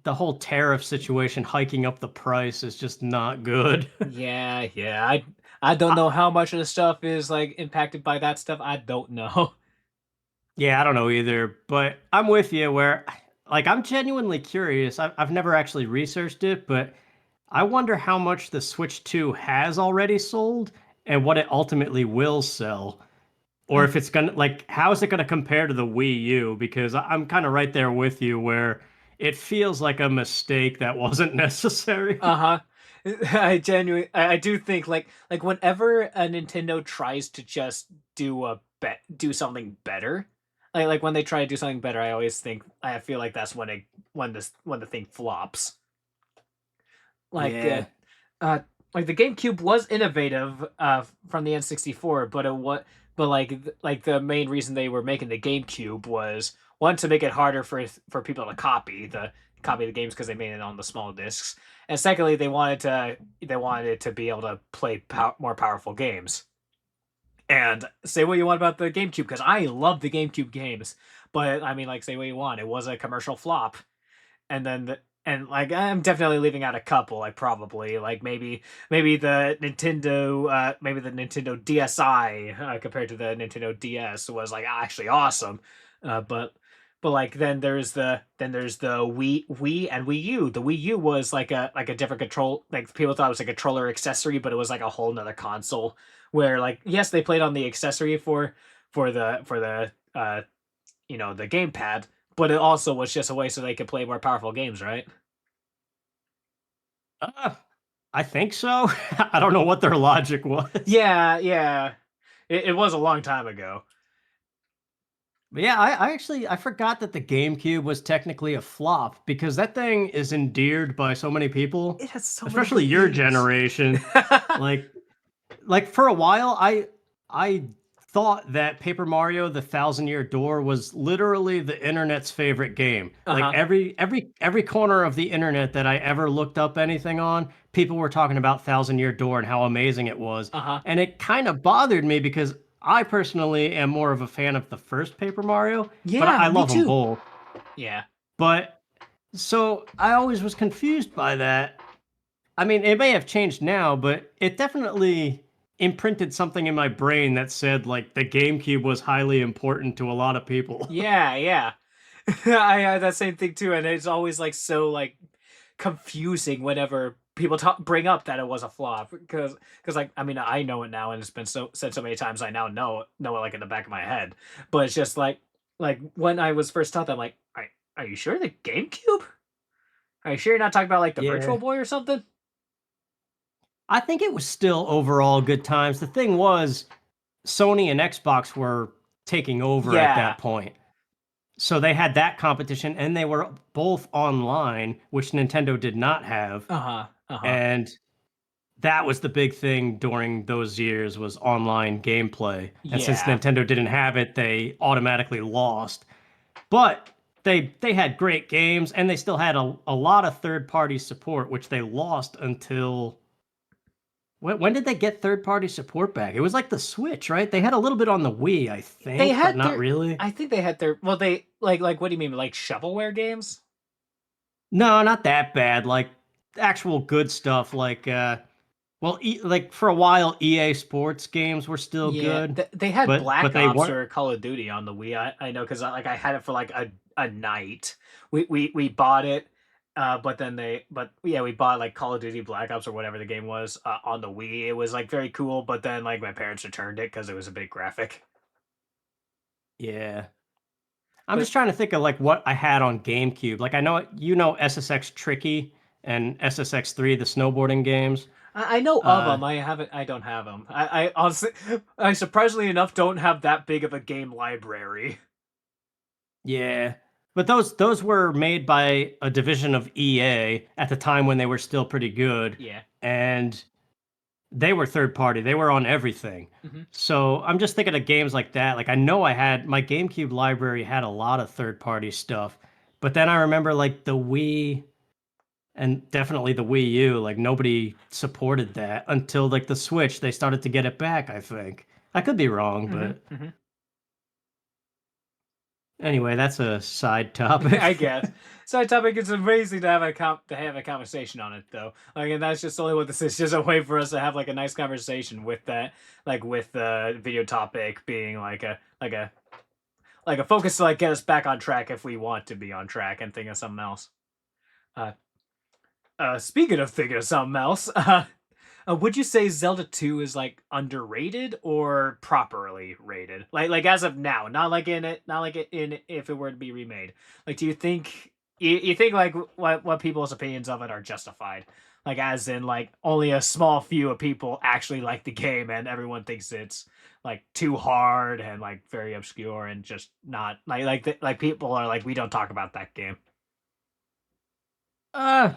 the whole tariff situation hiking up the price is just not good. Yeah, yeah. I don't I, know how much of the stuff is like impacted by that stuff. I don't know. yeah, I don't know either, but I'm with you where like I'm genuinely curious. I've never actually researched it, but I wonder how much the Switch 2 has already sold and what it ultimately will sell. Or if it's gonna like, how is it gonna compare to the Wii U? Because I'm kind of right there with you, where it feels like a mistake that wasn't necessary. Uh-huh. I do think like whenever a Nintendo tries to just do something better, like when they try to do something better, I feel like that's when the thing flops. Like Yeah, uh like the GameCube was innovative from the N64, but like the main reason they were making the GameCube was one to make it harder for people to copy the games because they made it on the small discs, and secondly they wanted it to be able to play more powerful games. And say what you want about the GameCube because I love the GameCube games, but I mean like say what you want, it was a commercial flop. And then and like I'm definitely leaving out a couple. Like probably like maybe the Nintendo DSi compared to the Nintendo DS was like actually awesome, but like then there's the Wii and Wii U. The Wii U was like a different control. Like people thought it was a controller accessory, but it was like a whole nother console where like yes they played on the accessory for the the gamepad, but it also was just a way so they could play more powerful games, right? Uh, I think so. I don't know what their logic was. Yeah, yeah. It was a long time ago. But yeah, I actually I forgot that the GameCube was technically a flop because that thing is endeared by so many people, It has so many especially good your games. generation. Like for a while I thought that Paper Mario the Thousand Year Door was literally the internet's favorite game. Like Uh-huh. every corner of the internet that I ever looked up anything on, people were talking about Thousand Year Door and how amazing it was. Uh-huh. And it kind of bothered me because I personally am more of a fan of the first Paper Mario, but Yeah, I me love them too. both. Yeah. But so I always was confused by that. I mean, it may have changed now, but it definitely imprinted something in my brain that said like the GameCube was highly important to a lot of people. Yeah, yeah. I had that same thing too, and it's always like so like confusing whenever people bring up that it was a flop because like I mean I know it now and it's been so said so many times I now know it like in the back of my head, but it's just like when I was first taught that I'm like are you sure the GameCube? Are you sure you're not talking about like the Virtual Yeah. Boy or something? I think it was still overall good times. The thing was, Sony and Xbox were taking over at Yeah. that point. So they had that competition and they were both online, which Nintendo did not have. Uh-huh. Uh-huh. And that was the big thing during those years was online gameplay. And since Yeah. Nintendo didn't have it, they automatically lost. But they had great games and they still had a lot of third party support, which they lost until when did they get third party support back? It was like the Switch, right? They had a little bit on the Wii, I They think, but had not their really. I think they had their well they like what do you mean like shovelware games? No, not that bad. Like actual good stuff like well, like for a while EA Sports games were still Yeah, good, they had but Black they Ops weren't. or Call of Duty on the Wii. I know because like I had it for like a night. We bought it, but yeah we bought like Call of Duty Black Ops or whatever the game was on the Wii. It was like very cool, but then like my parents returned it because it was a bit graphic. Yeah. I'm But just trying to think of like what I had on GameCube. Like I know you know SSX Tricky and SSX3, the snowboarding games. I know of Uh them. I don't have them. I honestly I surprisingly enough don't have that big of a game library. yeah. But those were made by a division of EA at the time when they were still pretty good. Yeah. And they were third party. They were on everything. Hmm. So I'm just thinking of games like that. Like I know I had my GameCube library had a lot of third party stuff. But then I remember like the Wii and definitely the Wii U, like nobody supported that until like the Switch, they started to get it back, I think. I could be wrong, Hmm. but Hmm. anyway, that's a side I topic. guess. So I topic it's amazing to have a conversation on it though. Like and that's just only what this is, just a way for us to have like a nice conversation with that, like with the video topic being like a focus to like get us back on track if we want to be on track and think of something else. Uh speaking of thinking of something else, would you say Zelda 2 is like underrated or properly rated? Like as of now, not like in it, not like in if it were to be remade. Like do you think you think like what people's opinions of it are justified? Like as in like only a small few of people actually like the game and everyone thinks it's like too hard and like very obscure and just not like people are like we don't talk about that game. uh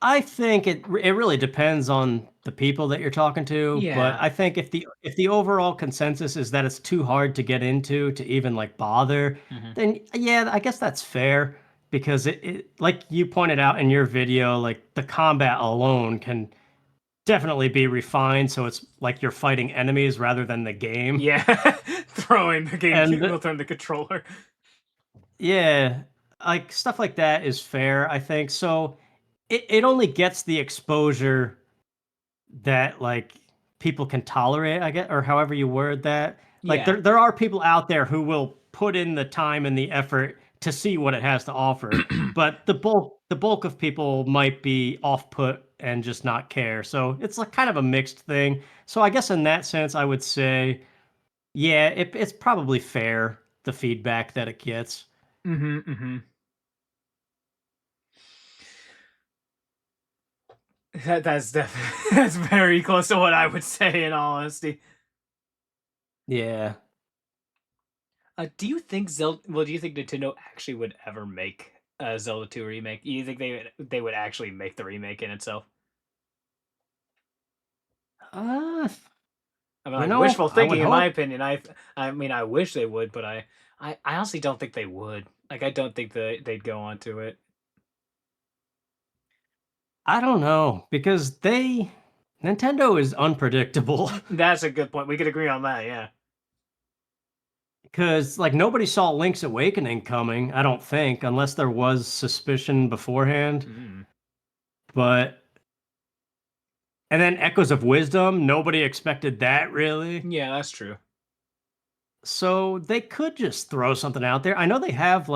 I think it really depends on the people that you're talking to, but Yeah. I think if the overall consensus is that it's too hard to get into to even like bother, Hmm. then yeah, I guess that's fair because it like you pointed out in your video, like the combat alone can definitely be refined so it's like you're fighting enemies rather than the game. Yeah. Throwing the And GameCube, throwing the controller. yeah, like stuff like that is fair, I think. So it only gets the exposure that like people can tolerate, I guess, or however you word that. Like Yeah. there are people out there who will put in the time and the effort to see what it has to offer, but the bulk of people might be off put and just not care. So it's like kind of a mixed thing. So I guess in that sense, I would say, yeah, it's probably fair the feedback that it gets. Mhm, mhm. That's definitely that's very close to what I would say in all honesty. Yeah. Do you think Zelda? Well, do you think Nintendo actually would ever make a Zelda 2 remake? You think they would actually make the remake in itself? Uh, I mean, you like know, wishful I would thinking, in my hope. opinion. I mean, I wish they would, but I honestly don't think they would. Like, I don't think they'd go on to it. I don't know because they Nintendo is unpredictable. That's a good point. We could agree on that. Yeah. Because like nobody saw Link's Awakening coming, I don't think, unless there was suspicion beforehand. Mm. But and then Echoes of Wisdom, nobody expected that really. Yeah, that's true. So they could just throw something out there. I know they have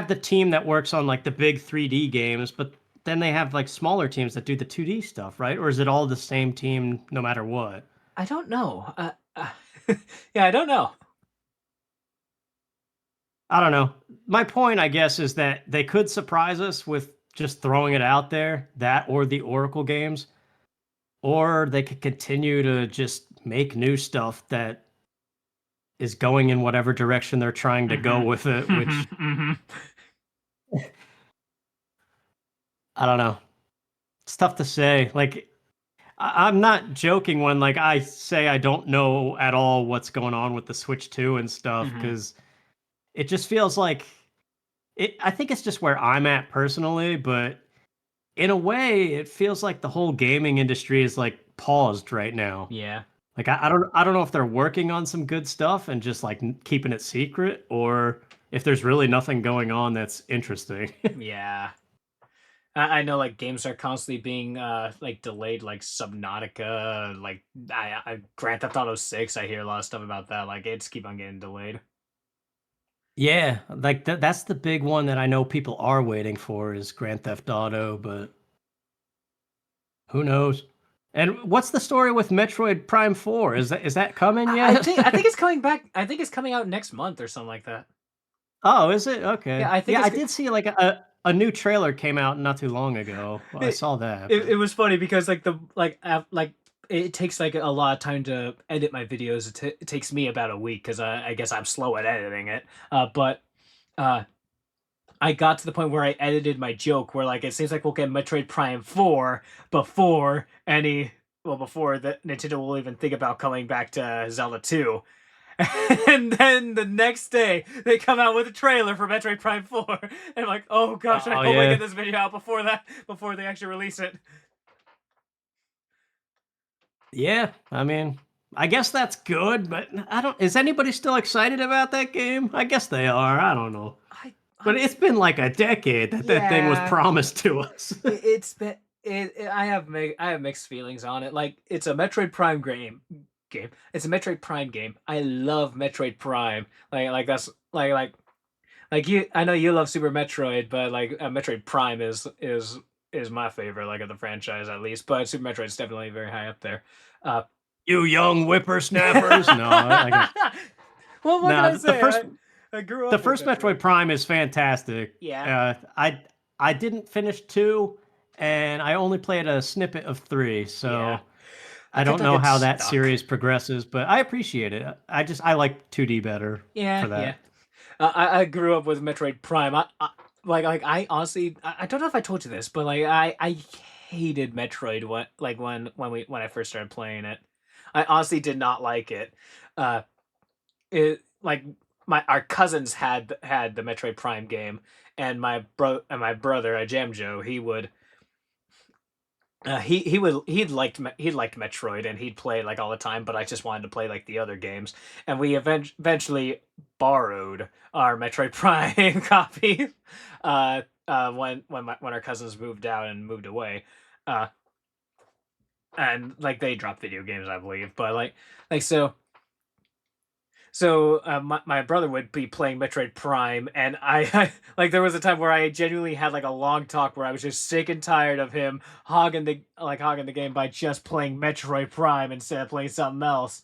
the team that works on like the big 3D games, but then they have like smaller teams that do the 2D stuff, right? Or is it all the same team no matter what? I don't know. Yeah, I don't know. I don't know. My point, I guess, is that they could surprise us with just throwing it out there, that or the Oracle games, or they could continue to just make new stuff that is going in whatever direction they're trying to go Hmm. with it, Hmm. which Hmm. I don't know. It's tough to say. Like, I'm not joking when like I say I don't know at all what's going on with the Switch 2 and stuff, Hmm. because it just feels like I think it's just where I'm at personally, but in a way, it feels like the whole gaming industry is like paused right now. Yeah. Like I don't know if they're working on some good stuff and just like keeping it secret, or if there's really nothing going on that's interesting. Yeah. I know like games are constantly being like delayed, like Subnautica, like I Grand Theft Auto 6. I hear a lot of stuff about that. Like it's keep on getting delayed. Yeah, like that's the big one that I know people are waiting for is Grand Theft Auto, but who knows? And what's the story with Metroid Prime 4? Is that coming yet? I think it's coming back. I think it's coming out next month or something like that. Oh, is it? Yeah, Okay. I think Yeah, it's I did see like a new trailer came out not too long ago. Well, I it, saw that, it but was funny because like the like it takes like a lot of time to edit my videos. It takes me about a week because I guess I'm slow at editing it. But uh I got to the point where I edited my joke where like it seems like we'll get Metroid Prime 4 before any before the Nintendo will even think about coming back to Zelda 2. And then the next day they come out with a trailer for Metroid Prime 4. And I'm like, oh gosh, I oh hope I get yeah. this video out before that before they actually release it. Yeah, I mean, I guess that's good, but I don't is anybody still excited about that game? I guess they are. I don't know. But I'm it's been like a decade that that thing was yeah. promised to us. It's been I have mixed feelings on it. Like it's a Metroid Prime game. It's a Metroid Prime game. I love Metroid Prime. Like that's like you. I know you love Super Metroid, but like Metroid Prime is my favorite like of the franchise at least. But Super Metroid is definitely very high up there. Uh, You young whippersnappers. No, I can well, what can nah, I say? I grew the up with first Metroid. Metroid Prime is fantastic. Yeah, I didn't finish 2 and I only played a snippet of 3, yeah. so I I kept don't on know getting how that stuck. series progresses, but I appreciate it. I like 2D better Yeah, for yeah. that. I grew up with Metroid Prime. Like I honestly I don't know if I told you this, but like I hated Metroid when I first started playing it. I honestly did not like it. Uh, it like my our cousins had the Metroid Prime game, and my brother, Jam Joe, he would he'd liked Metroid and he'd play like all the time, but I just wanted to play like the other games, and we eventually borrowed our Metroid Prime copy, when our cousins moved out and moved away, uh, and like they dropped video games, I believe, but like my brother would be playing Metroid Prime, and I like there was a time where I genuinely had like a long talk where I was just sick and tired of him hogging the game by just playing Metroid Prime instead of playing something else.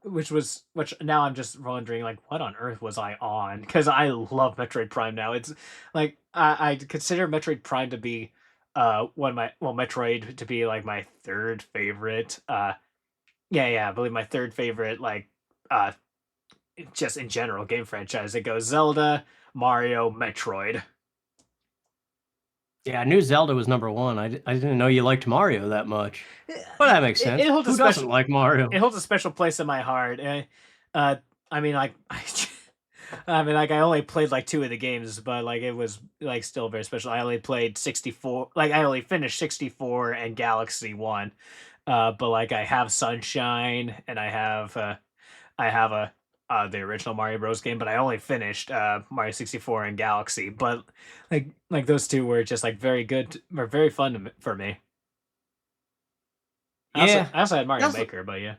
Which now I'm just wondering, like, what on earth was I on? Because I love Metroid Prime now. It's like I consider Metroid Prime to be one of my well Metroid to be like my third favorite. Yeah, I believe my third favorite uh just in general game franchise. It goes Zelda, Mario, Metroid. Yeah, I knew Zelda was number one. I didn't know you liked Mario that much. It, But that makes it sense. holds a Who doesn't special like it Mario? holds a special place in my heart. Uh, I mean, like, I mean, like, I only played like two of the games, but like, it was like still very special. I only played 64. Like, I only finished 64 and Galaxy One. But like, I have Sunshine, and I have a the original Mario Bros. Game, but I only finished Mario 64 and Galaxy. But like those two were just like very good, were very fun for me. Yeah, I also had Mario that's Maker, but yeah.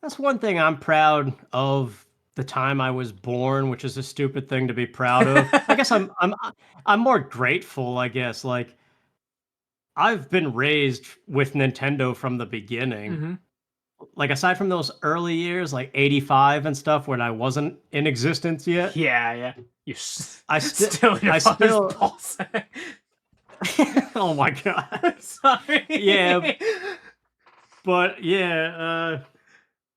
that's one thing I'm proud of the time I was born, which is a stupid thing to be proud of. I guess I'm more grateful, I guess. Like I've been raised with Nintendo from the beginning. Hmm. Like aside from those early years, like 85 and stuff when I wasn't in existence yet, Yeah. You I still still in your I father's still ballsack. oh my god. Yeah, Sorry. but yeah,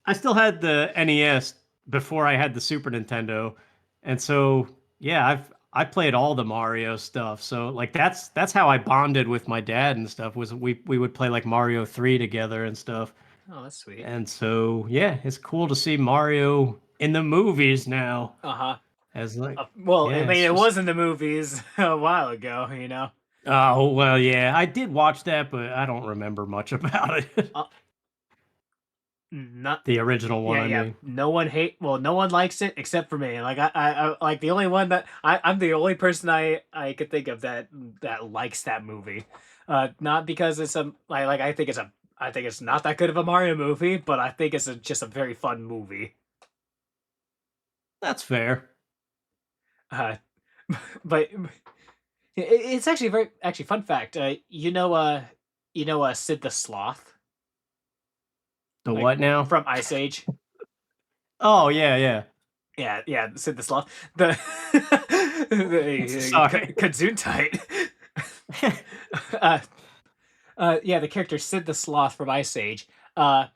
I still had the NES before I had the Super Nintendo, and so yeah, I played all the Mario stuff. So like that's how I bonded with my dad and stuff. Was we would play like Mario 3 together and stuff. Oh, that's sweet. And so yeah, it's cool to see Mario in the movies now. Uh-huh. As like Well, I yeah, mean, it's it just was in the movies a while ago, you know. oh well yeah, I did watch that, but I don't remember much about it. Uh, not The original one, I Yeah. mean. No one likes it except for me. Like I like the only one that I'm the only person I could think of that likes that movie. Not because it's a like I think it's not that good of a Mario movie, but I think it's just a very fun movie. That's fair. Uh, but it's actually very actually fun fact. You know Sid the Sloth, The like what now? from Ice Age. Oh yeah, yeah. Yeah, Sid the Sloth. The Sorry. Kazuntight. uh, yeah, the character Sid the Sloth from Ice Age. Uh,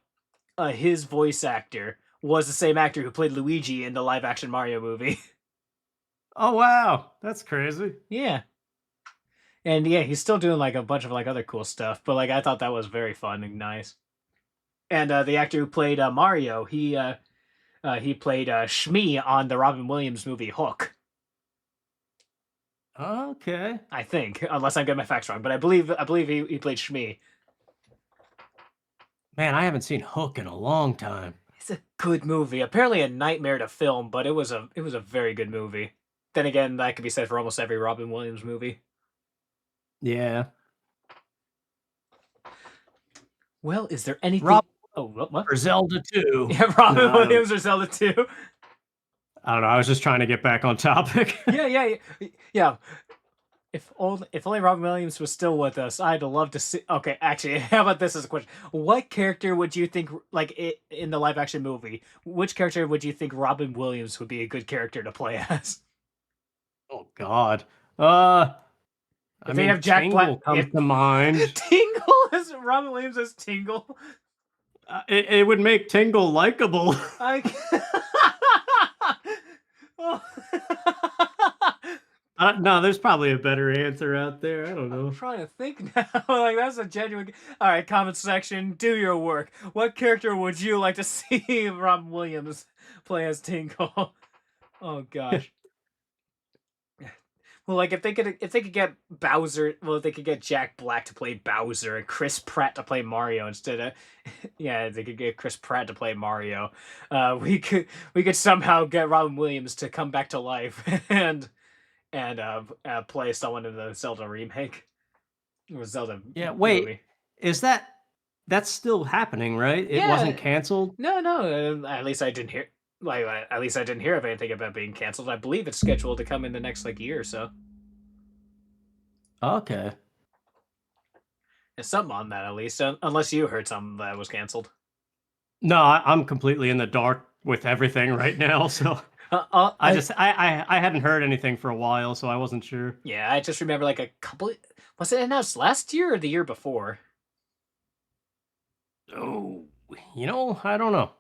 his voice actor was the same actor who played Luigi in the live action Mario movie. Oh wow, that's crazy. Yeah, and yeah, he's still doing like a bunch of like other cool stuff. But like I thought that was very fun and nice. And the actor who played Mario, he played Shmi on the Robin Williams movie Hook. Okay. I think, unless I'm getting my facts wrong, but I believe he played Shmi. Man, I haven't seen Hook in a long time. It's a good movie. Apparently a nightmare to film, but it was a very good movie. Then again, that could be said for almost every Robin Williams movie. Yeah. Well, is there anything? Rob Oh, what? or Zelda too. Yeah, No, Robin Williams or Zelda 2. I don't know. I was just trying to get back on topic. Yeah. If only Robin Williams was still with us, I'd love to see. Okay, actually, how about this as a question? What character would you think, in the live action movie? Which character would you think Robin Williams would be a good character to play as? Oh God. Uh, I If they mean, have Jack Black, Tingle comes to mind. Tingle as Robin Williams as Tingle, It would make Tingle likable. I. Oh. No, there's probably a better answer out there. I don't I'm know. trying to think now. Like that's a genuine. All right, comment section, do your work. What character would you like to see Robin Williams play as Tingle? Oh gosh. Well, like if they could get Bowser, well, if they could get Jack Black to play Bowser and Chris Pratt to play Mario instead of, yeah, they could get Chris Pratt to play Mario. We could somehow get Robin Williams to come back to life and play someone in the Zelda remake or Zelda Yeah. Wait, movie. is that's still happening, right? It wasn't Yeah, canceled. no. At least I didn't hear. At least I didn't hear of anything about being canceled. I believe it's scheduled to come in the next like year or so. Okay. There's something on that at least, unless you heard something that was canceled. No, I'm completely in the dark with everything right now, so I I hadn't heard anything for a while, so I wasn't sure. Yeah, I just remember like a couple. Was it announced last year or the year before? Oh, I don't know.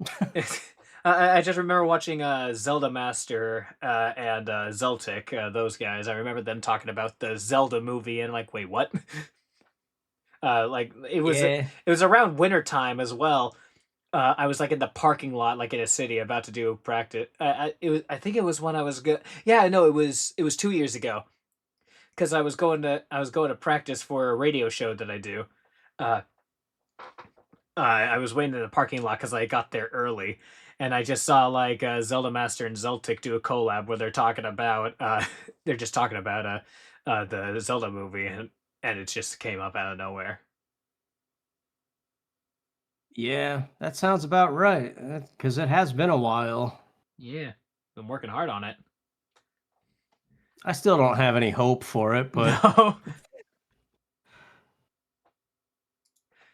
I just remember watching Zelda Master and Zeltic, those guys. I remember them talking about the Zelda movie and like, wait, what? Like Yeah. it was around winter time as well. I was like in the parking lot, like in a city, about to do practice. I think it was when I was good. Yeah, no, it was 2 years ago because I was going to practice for a radio show that I do. Uh, I was waiting in the parking lot because I got there early, and I just saw like Zelda Master and Zeltic do a collab where they're talking about they're just talking about the Zelda movie, and it just came up out of nowhere. Yeah, that sounds about right. Because it has been a while. Yeah, been working hard on it. I still don't have any hope for it, but No,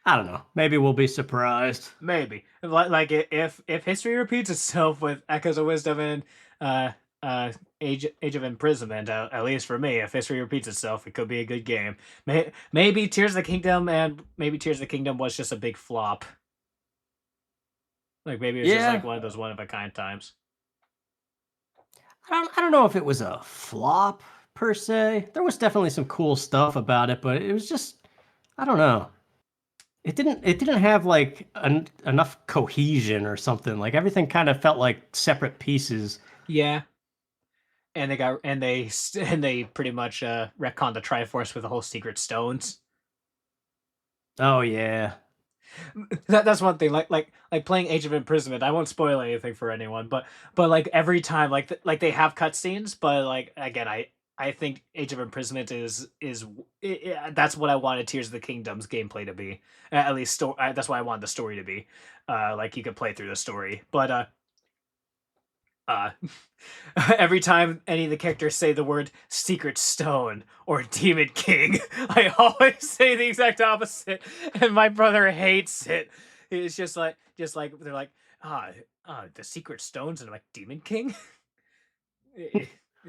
I don't know. Maybe we'll be surprised. maybe like if history repeats itself with Echoes of Wisdom and uh Age of Imprisonment, at least for me, if history repeats itself, it could be a good game. Maybe Tears of the Kingdom, and maybe Tears of the Kingdom was just a big flop. Like maybe it was just like Yeah, one of those one of a kind times. I don't know if it was a flop per se. There was definitely some cool stuff about it, but it was just I don't know. It didn't have like enough cohesion or something. Like everything kind of felt like separate pieces. Yeah, and and they pretty much retconned the Triforce with the whole secret stones. Oh yeah. That's one thing. Like playing Age of Imprisonment. I won't spoil anything for anyone, but like every time, like they have cutscenes, but like again, I think Age of Imprisonment that's what I wanted Tears of the Kingdom's gameplay to be. At least that's what I wanted the story to be. Like you could play through the story, but uh every time any of the characters say the word secret stone or demon king, I always say the exact opposite, and my brother hates it. It's just like they're like, ah, the secret stones, and I'm like, demon king.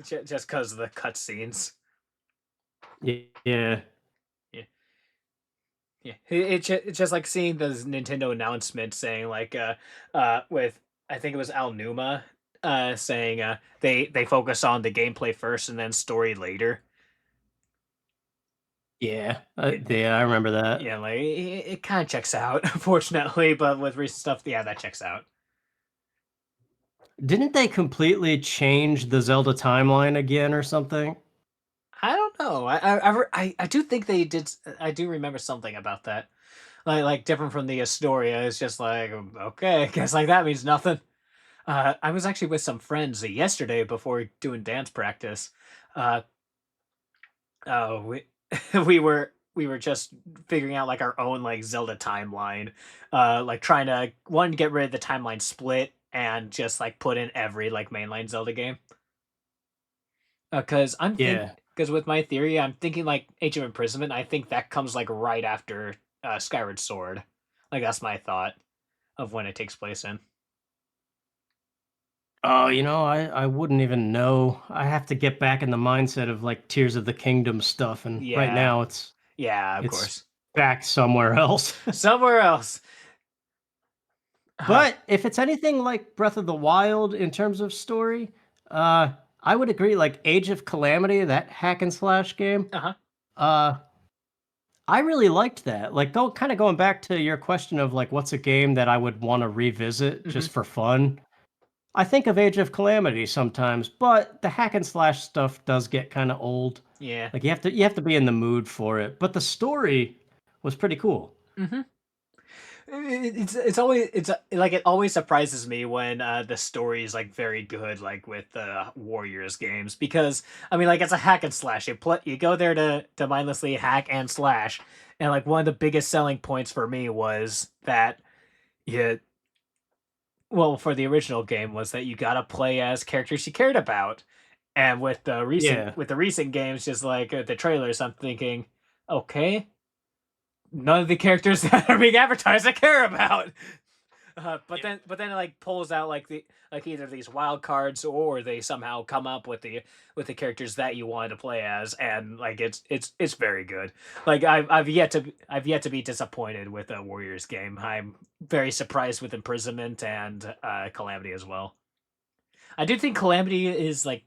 Just because of the cutscenes. Yeah. Yeah, yeah. It's just like seeing the Nintendo announcement saying like with I think it was Al Numa saying they focus on the gameplay first and then story later. Yeah. It, Yeah, I remember that. yeah, like it kind of checks out, unfortunately, but with recent stuff, yeah, that checks out. Didn't they completely change the Zelda timeline again or something? I don't know. I do think they did. I do remember something about that. Like different from the Astoria. It's just like okay, I guess like that means nothing. I was actually with some friends yesterday before doing dance practice. Uh, we we were just figuring out like our own like Zelda timeline. Like trying to one get rid of the timeline split and just like put in every like mainline Zelda game. Yeah. Because with my theory, I'm thinking like Age of Imprisonment. I think that comes like right after Skyward Sword. Like that's my thought of when it takes place in. Oh, I wouldn't even know. I have to get back in the mindset of like Tears of the Kingdom stuff, and right Yeah, now it's yeah, of it's course. back somewhere else. Somewhere else. Uh But if it's anything like Breath of the Wild in terms of story, uh, I would agree. Like Age of Calamity, that hack and slash game, huh. uh, I really liked that. Like, kind of going back to your question of like, what's a game that I would want to revisit Hmm. just for fun? I think of Age of Calamity sometimes, but the hack and slash stuff does get kind of old. Yeah. Like you have to be in the mood for it. But the story was pretty cool. Hmm. It's always like it always surprises me when the story is like very good, like with the Warriors games, because I mean like it's a hack and slash. You go there to mindlessly hack and slash, and like one of the biggest selling points for me was that you well for the original game was that you gotta play as characters you cared about, and Yeah. with the recent games, just like the trailers, I'm thinking, okay, none of the characters that are being advertised I care about. But Yeah. then it like pulls out like the like either these wild cards or they somehow come up with the characters that you wanted to play as, and like it's very good. Like I've yet to be disappointed with a Warriors game. I'm very surprised with Imprisonment and Calamity as well. I do think Calamity is like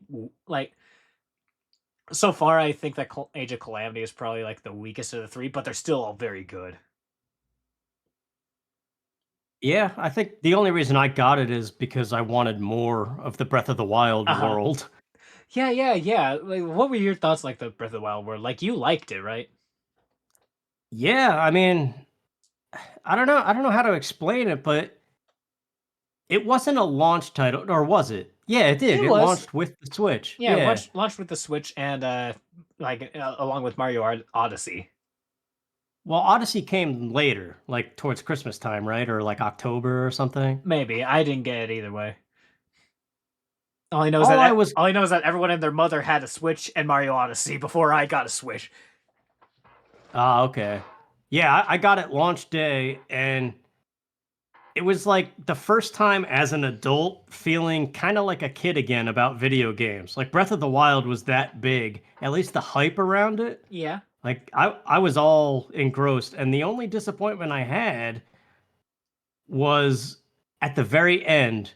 so far. I think that Age of Calamity is probably like the weakest of the three, but they're still all very good. Yeah, I think the only reason I got it is because I wanted more of the Breath of the Wild Uh huh. world. Yeah. Like, what were your thoughts like the Breath of the Wild world? Like you liked it, right? Yeah, I mean, I don't know how to explain it, but it wasn't a launch title, or was it? Yeah, it did. It It was. launched with the Switch. Yeah, Yeah. launched with the Switch and along with Mario Odyssey. Well, Odyssey came later, like towards Christmas time, right? Or like October or something. Maybe I didn't get it either way. All I was All I know is that everyone and their mother had a Switch and Mario Odyssey before I got a Switch. Ah, okay. Yeah, I got it launch day, and it was like the first time as an adult feeling kind of like a kid again about video games. Like Breath of the Wild was that big, at least the hype around it. Yeah. Like I was all engrossed, and the only disappointment I had was at the very end,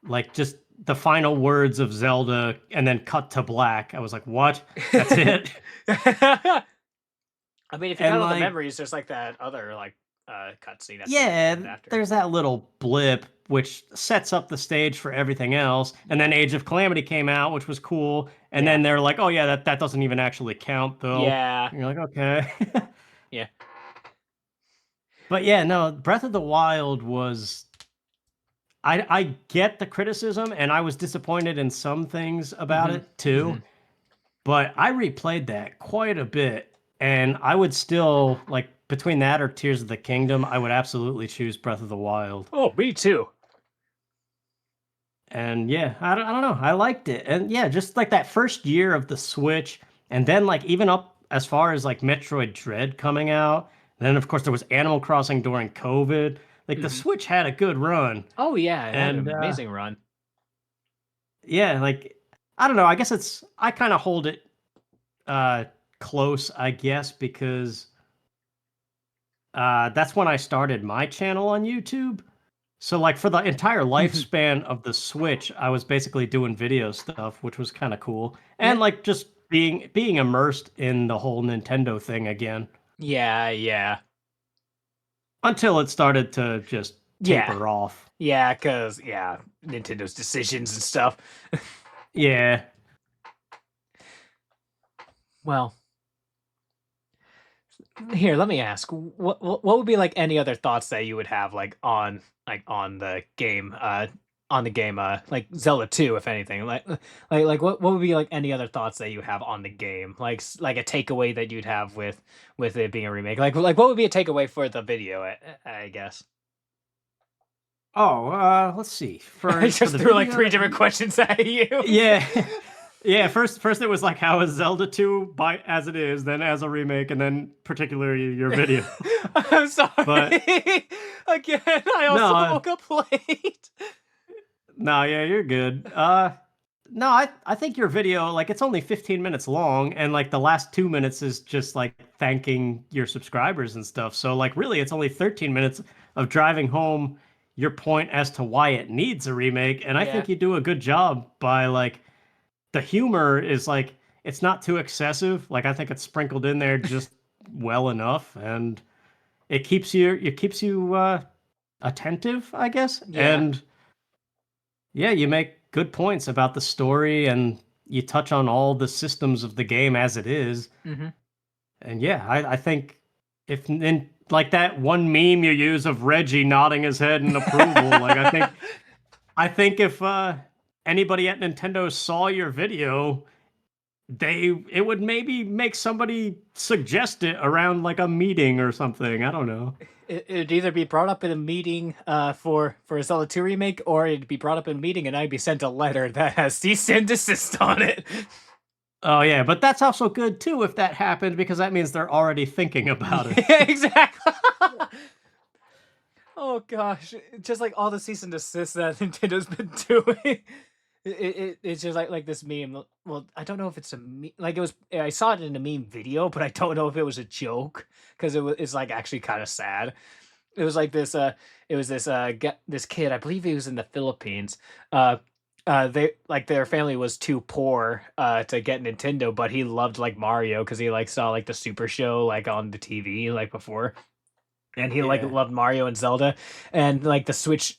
like just the final words of Zelda and then cut to black. I was like, "What? That's it?" I mean, if you And count all the like, memories, there's like that other like cutscene at the yeah, end after. there's that little blip which sets up the stage for everything else. And Yeah. then Age of Calamity came out, which was cool. And Yeah. then they're like, "Oh yeah, that doesn't even actually count though." Yeah. And you're like, "Okay." Yeah. But yeah, no, Breath of the Wild was I get the criticism and I was disappointed in some things about Mhm. it too, Mhm. but I replayed that quite a bit and I would still like between that or Tears of the Kingdom, I would absolutely choose Breath of the Wild. Oh, me too. And yeah, I don't know. I liked it. And yeah, just like that first year of the Switch, and then like even up as far as like Metroid Dread coming out. And then of course there was Animal Crossing during COVID. Like the Mhm. Switch had a good run. Oh yeah, it had And an amazing run. yeah, like I don't know. I guess it's I kind of hold it uh close, I guess, because that's when I started my channel on YouTube. So like for the entire Mhm. lifespan of the Switch, I was basically doing video stuff, which was kind of cool. Yeah. And like just being immersed in the whole Nintendo thing again Yeah. until it started to just Yeah. taper off. Yeah, cuz yeah, Nintendo's decisions and stuff. Yeah. Well, here, let me ask. What would be like any other thoughts that you would have like on the game like Zelda 2 if anything. Like what would be like any other thoughts that you have on the game? Like a takeaway that you'd have with it being a remake. Like what would be a takeaway for the video, I guess. Oh, let's see. I For just the threw like video three that different questions at you. yeah. Yeah, first it was like how is Zelda 2 by as it is, then as a remake, and then particularly your video. I'm sorry. But Again, I also no, woke up late. no, yeah, you're good. No, I think your video, like, it's only 15 minutes long, and like the last 2 minutes is just like thanking your subscribers and stuff. So like, really, it's only 13 minutes of driving home your point as to why it needs a remake. And I Yeah. think you do a good job by like the humor is like it's not too excessive. Like I think it's sprinkled in there just well enough, and it keeps you attentive, I guess, Yeah. and yeah, you make good points about the story and you touch on all the systems of the game as it is. Hmm. And yeah, I think if in like that one meme you use of Reggie nodding his head in approval, like I think if anybody at Nintendo saw your video, it would maybe make somebody suggest it around like a meeting or something. I don't know. It'd either be brought up in a meeting for a Zelda 2 remake, or it'd be brought up in a meeting and I'd be sent a letter that has cease and desist on it. Oh yeah, but that's also good too if that happened because that means they're already thinking about it. Yeah, exactly. Oh gosh, just like all the cease and desist that Nintendo's been doing. It's just like this meme. Well, I don't know if it's a meme. Like it was, I saw it in a meme video, but I don't know if it was a joke because it's like actually kind of sad. It was like this. It was this. This kid. I believe he was in the Philippines. Uh, they like their family was too poor to get Nintendo, but he loved like Mario because he like saw like the Super Show like on the TV like before, and he like Yeah. loved Mario and Zelda, and like the Switch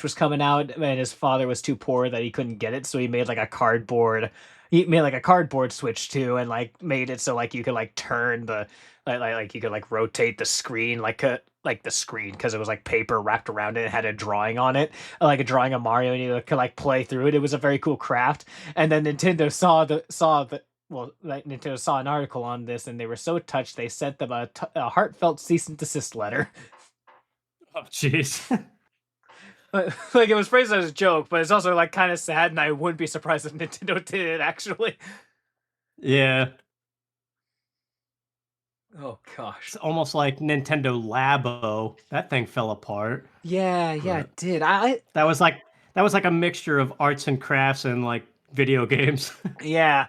was coming out, and his father was too poor that he couldn't get it, so he made like a cardboard. He made like a cardboard Switch too, and like made it so like you could like turn the like you could like rotate the screen like the screen because it was like paper wrapped around it. It had a drawing on it, like a drawing of Mario, and you could like play through it. It was a very cool craft. And then Nintendo saw the well, like Nintendo saw an article on this and they were so touched they sent them a heartfelt cease and desist letter. Oh, jeez. Like it was phrased as a joke, but it's also like kind of sad, and I wouldn't be surprised if Nintendo did it actually. Yeah. Oh It's gosh. almost like Nintendo Labo. That thing fell apart. Yeah, yeah, But it did. I that was like a mixture of arts and crafts and like video games. yeah.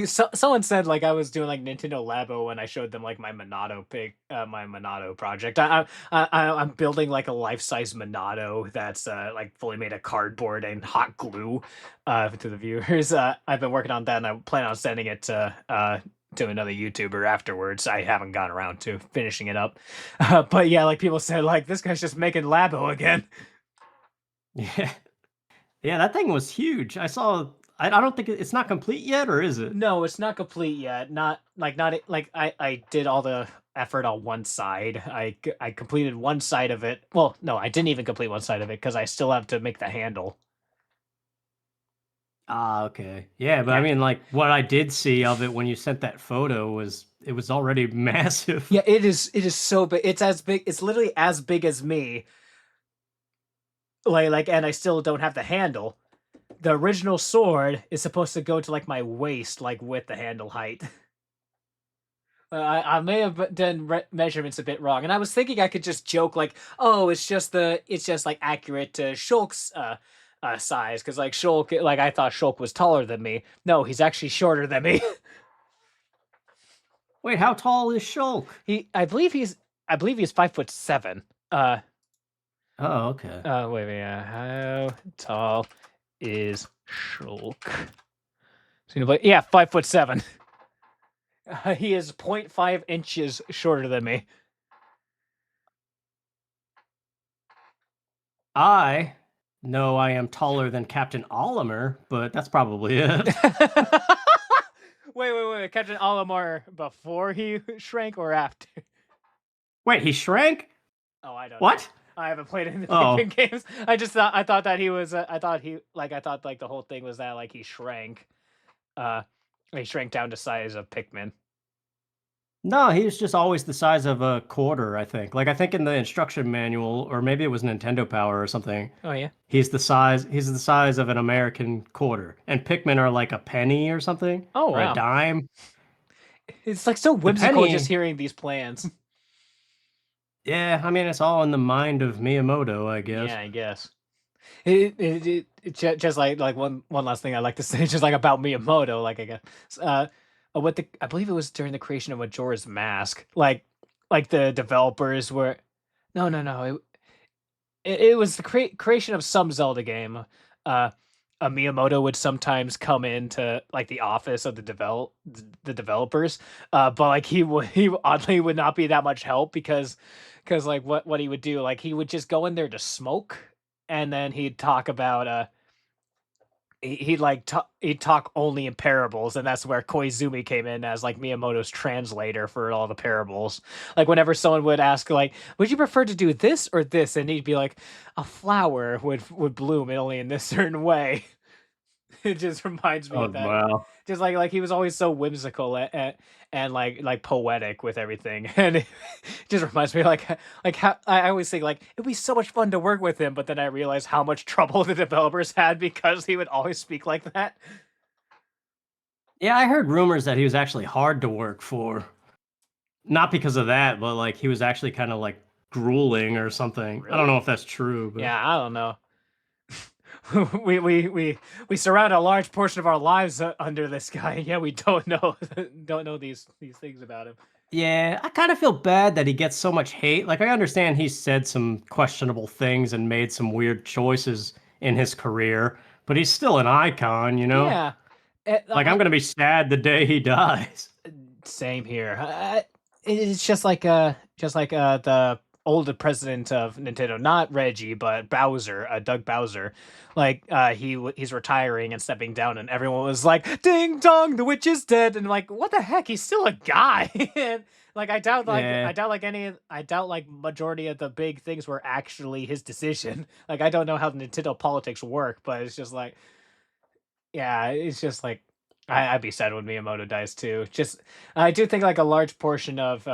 Someone said like I was doing like Nintendo Labo when I showed them like my my Monado project. I'm building like a life size Monado that's like fully made of cardboard and hot glue. To the viewers, I've been working on that, and I plan on sending it to another YouTuber afterwards. I haven't gotten around to finishing it up, but yeah, like people said, like this guy's just making Labo again. Yeah. Yeah, that thing was huge. I don't think it's not complete yet, or is it? No, it's not complete yet. Not like I did all the effort on one side. I completed one side of it. Well, no, I didn't even complete one side of it because I still have to make the handle. Ah, okay. Yeah, but I Yeah. mean, like what I did see of it when you sent that photo was it was already massive. Yeah, it is so big. It's as big, it's literally as big as me. Like and I still don't have the handle. The original sword is supposed to go to like my waist, like with the handle height. I may have done measurements a bit wrong, and I was thinking I could just joke like, "Oh, it's just like accurate to Shulk's size," because like Shulk, like I thought Shulk was taller than me. No, he's actually shorter than me. Wait, how tall is Shulk? I believe he's 5'7". Oh, okay. Wait, how tall is Shulk? Yeah, 5'7". He is 0.5 inches shorter than me. I know I am taller than Captain Olimer, but that's probably it. Wait. Captain Olimar before he shrank or after? Wait, he shrank? Oh, I don't know. What? I haven't played any Oh, Pikmin games. I thought that he was. I thought like the whole thing was that like he shrank. Uh, he shrank down to size of Pikmin. no, he was just always the size of a quarter, I think. Like I think in the instruction manual, or maybe it was Nintendo Power or something. Oh yeah. He's the size of an American quarter. And Pikmin are like a penny or something, Oh or a wow. dime. It's like so The whimsical just penny, hearing these plans. yeah, I mean it's all in the mind of Miyamoto, I Yeah, guess. I guess. Just like one last thing I'd like to say, just like about Miyamoto, like I guess, what the I believe it was during the creation of Majora's Mask, like the developers were, no, it was the creation of some Zelda game. Uh, a Miyamoto would sometimes come into like the office of the developers, but like he oddly would not be that much help because like what he would do, like he would just go in there to smoke, and then he'd talk about he'd talk only in parables, and that's where Koizumi came in as like Miyamoto's translator for all the parables. Like whenever someone would ask like, "Would you prefer to do this or this?" and he'd be like, "A flower would bloom only in this certain way." It just reminds me Oh of that. wow. Just like he was always so whimsical and like poetic with everything, and it just reminds me like how I always think like it'd be so much fun to work with him, but then I realized how much trouble the developers had because he would always speak like that. Yeah, I heard rumors that he was actually hard to work for. Not because of that, but like he was actually kind of like grueling or something. I don't Really? know if that's true, but Yeah, I don't know. We surround a large portion of our lives under this guy. Yeah, we don't know don't know these things about him. yeah, I kind of feel bad that he gets so much hate. Like, I understand he said some questionable things and made some weird choices in his career, but he's still an icon, you know? Yeah, Like, I'm gonna be sad the day he dies. same here. It's just like the old president of Nintendo, not Reggie, but Bowser, Doug Bowser. Like he's retiring and stepping down, and everyone was like, "Ding dong, the witch is dead," and like, what the heck? He's still a guy. And like Yeah. I doubt like majority of the big things were actually his decision. Like I don't know how Nintendo politics work, but it's just like yeah, it's just like I'd be sad when Miyamoto dies too. Just I do think like a large portion of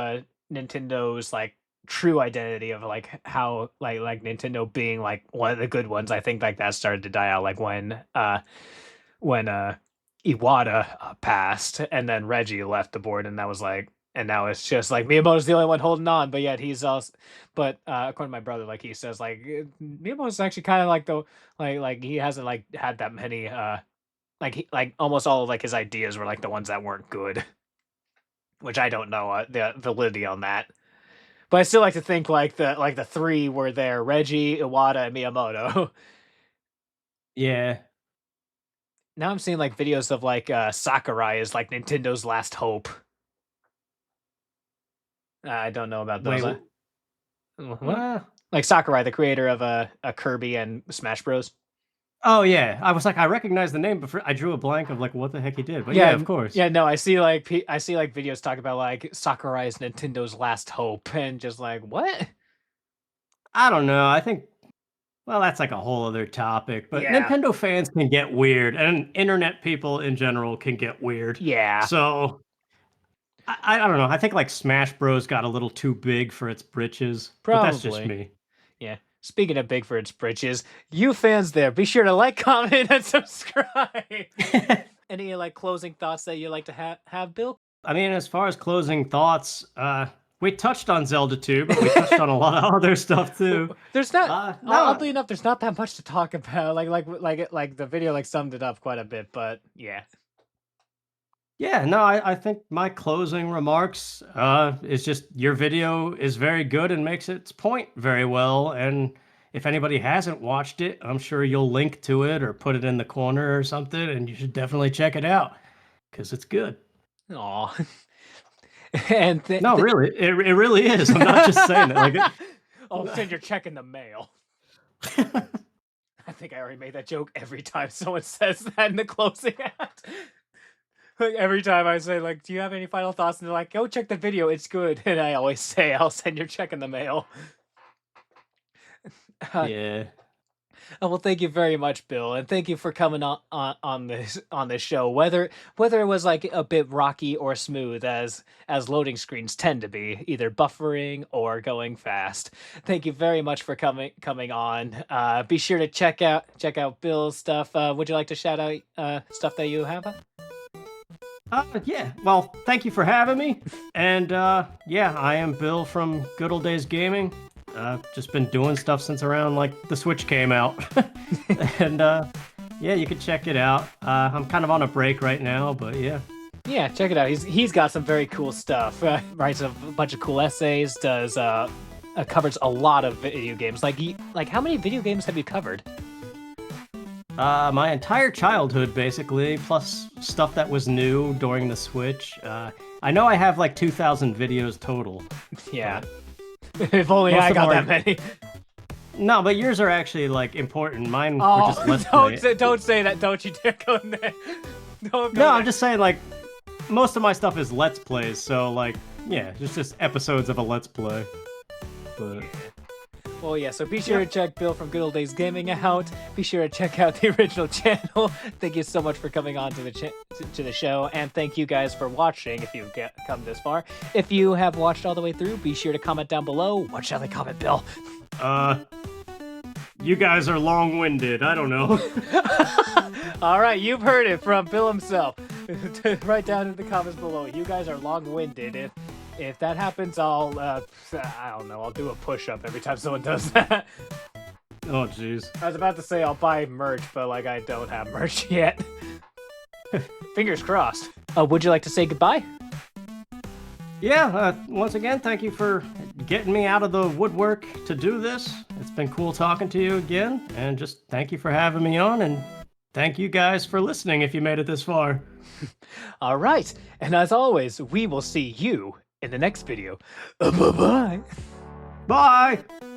Nintendo's like true identity of like how like Nintendo being like one of the good ones, I think like that started to die out like when Iwata passed and then Reggie left the board and that was like and now it's just like Miyamoto's the only one holding on, but yet he's also but according to my brother, like he says like Miyamoto's actually kind of like the like he hasn't like had that many like like almost all of like his ideas were like the ones that weren't good, which I don't know the validity on that. But I still like to think like the three were there: Reggie, Iwata, and Miyamoto. Yeah. Now I'm seeing like videos of like Sakurai is like Nintendo's last hope. I don't know about Wait, those. What? uh, Like Sakurai, the creator of a Kirby and Smash Bros. oh, yeah. I was like, I recognize the name, but I drew a blank of like what the heck he did. But yeah, Yeah, of course. yeah. No, I see like I see like videos talk about like Sakurai is Nintendo's last hope, and just like what? I don't know. I think, well, that's like a whole other topic, but Yeah, Nintendo fans can get weird, and internet people in general can get weird. yeah. So I don't know. I think like Smash Bros got a little too big for its britches, but that's just Probably. me. Yeah. Speaking of Bigfoot's britches, you fans there, be sure to like, comment, and subscribe. Any like closing thoughts that you like to have, Bill? I mean, as far as closing thoughts, we touched on Zelda 2, but we touched on a lot of other stuff too. There's not No, oddly enough, there's not that much to talk about. Like the video like summed it up quite a bit, but yeah. yeah, no, I think my closing remarks is just your video is very good and makes its point very well. And if anybody hasn't watched it, I'm sure you'll link to it or put it in the corner or something, and you should definitely check it out because it's good. Aw. and No, really, it really is. I'm not just saying that. Like, I'll send your check in the mail. I think I already made that joke every time someone says that in the closing act. Like every time I say, like, do you have any final thoughts? And they're like, go check the video, it's good. And I always say, I'll send your check in the mail. yeah. Well, thank you very much, Bill, and thank you for coming on this show. Whether it was like a bit rocky or smooth, as loading screens tend to be, either buffering or going fast. Thank you very much for coming on. Be sure to check out Bill's stuff. Would you like to shout out stuff that you have? Yeah. Well, thank you for having me. And yeah, I am Bill from Good Old Days Gaming. Just been doing stuff since around like the Switch came out. And yeah, you can check it out. I'm kind of on a break right now, but yeah. Yeah, check it out. He's got some very cool stuff. Writes a bunch of cool essays. Does covers a lot of video games. Like how many video games have you covered? My entire childhood, basically, plus stuff that was new during the Switch. I know I have like 2,000 videos total. Yeah. If only I got that many. No, but yours are actually like important. Mine were just let's play. Don't say that. Don't you dare go in there. Don't go No, there. I'm just saying like most of my stuff is let's plays. So like yeah, it's just episodes of a let's play. But well, yeah. So be sure to check Bill from Good Old Days Gaming out. Be sure to check out the original channel. Thank you so much for coming on to the show, and thank you guys for watching. If you've come this far, if you have watched all the way through, be sure to comment down below. What shall I comment, Bill? You guys are long-winded. I don't know. All right, you've heard it from Bill himself. Write down in the comments below. You guys are long-winded. If that happens, I don't know, I'll do a push-up every time someone does that. Oh, jeez. I was about to say I'll buy merch, but like I don't have merch yet. Fingers crossed. Would you like to say goodbye? Yeah, once again, thank you for getting me out of the woodwork to do this. It's been cool talking to you again, and just thank you for having me on, and thank you guys for listening if you made it this far. All right, and as always, we will see you in the next video. Bye-bye. Bye!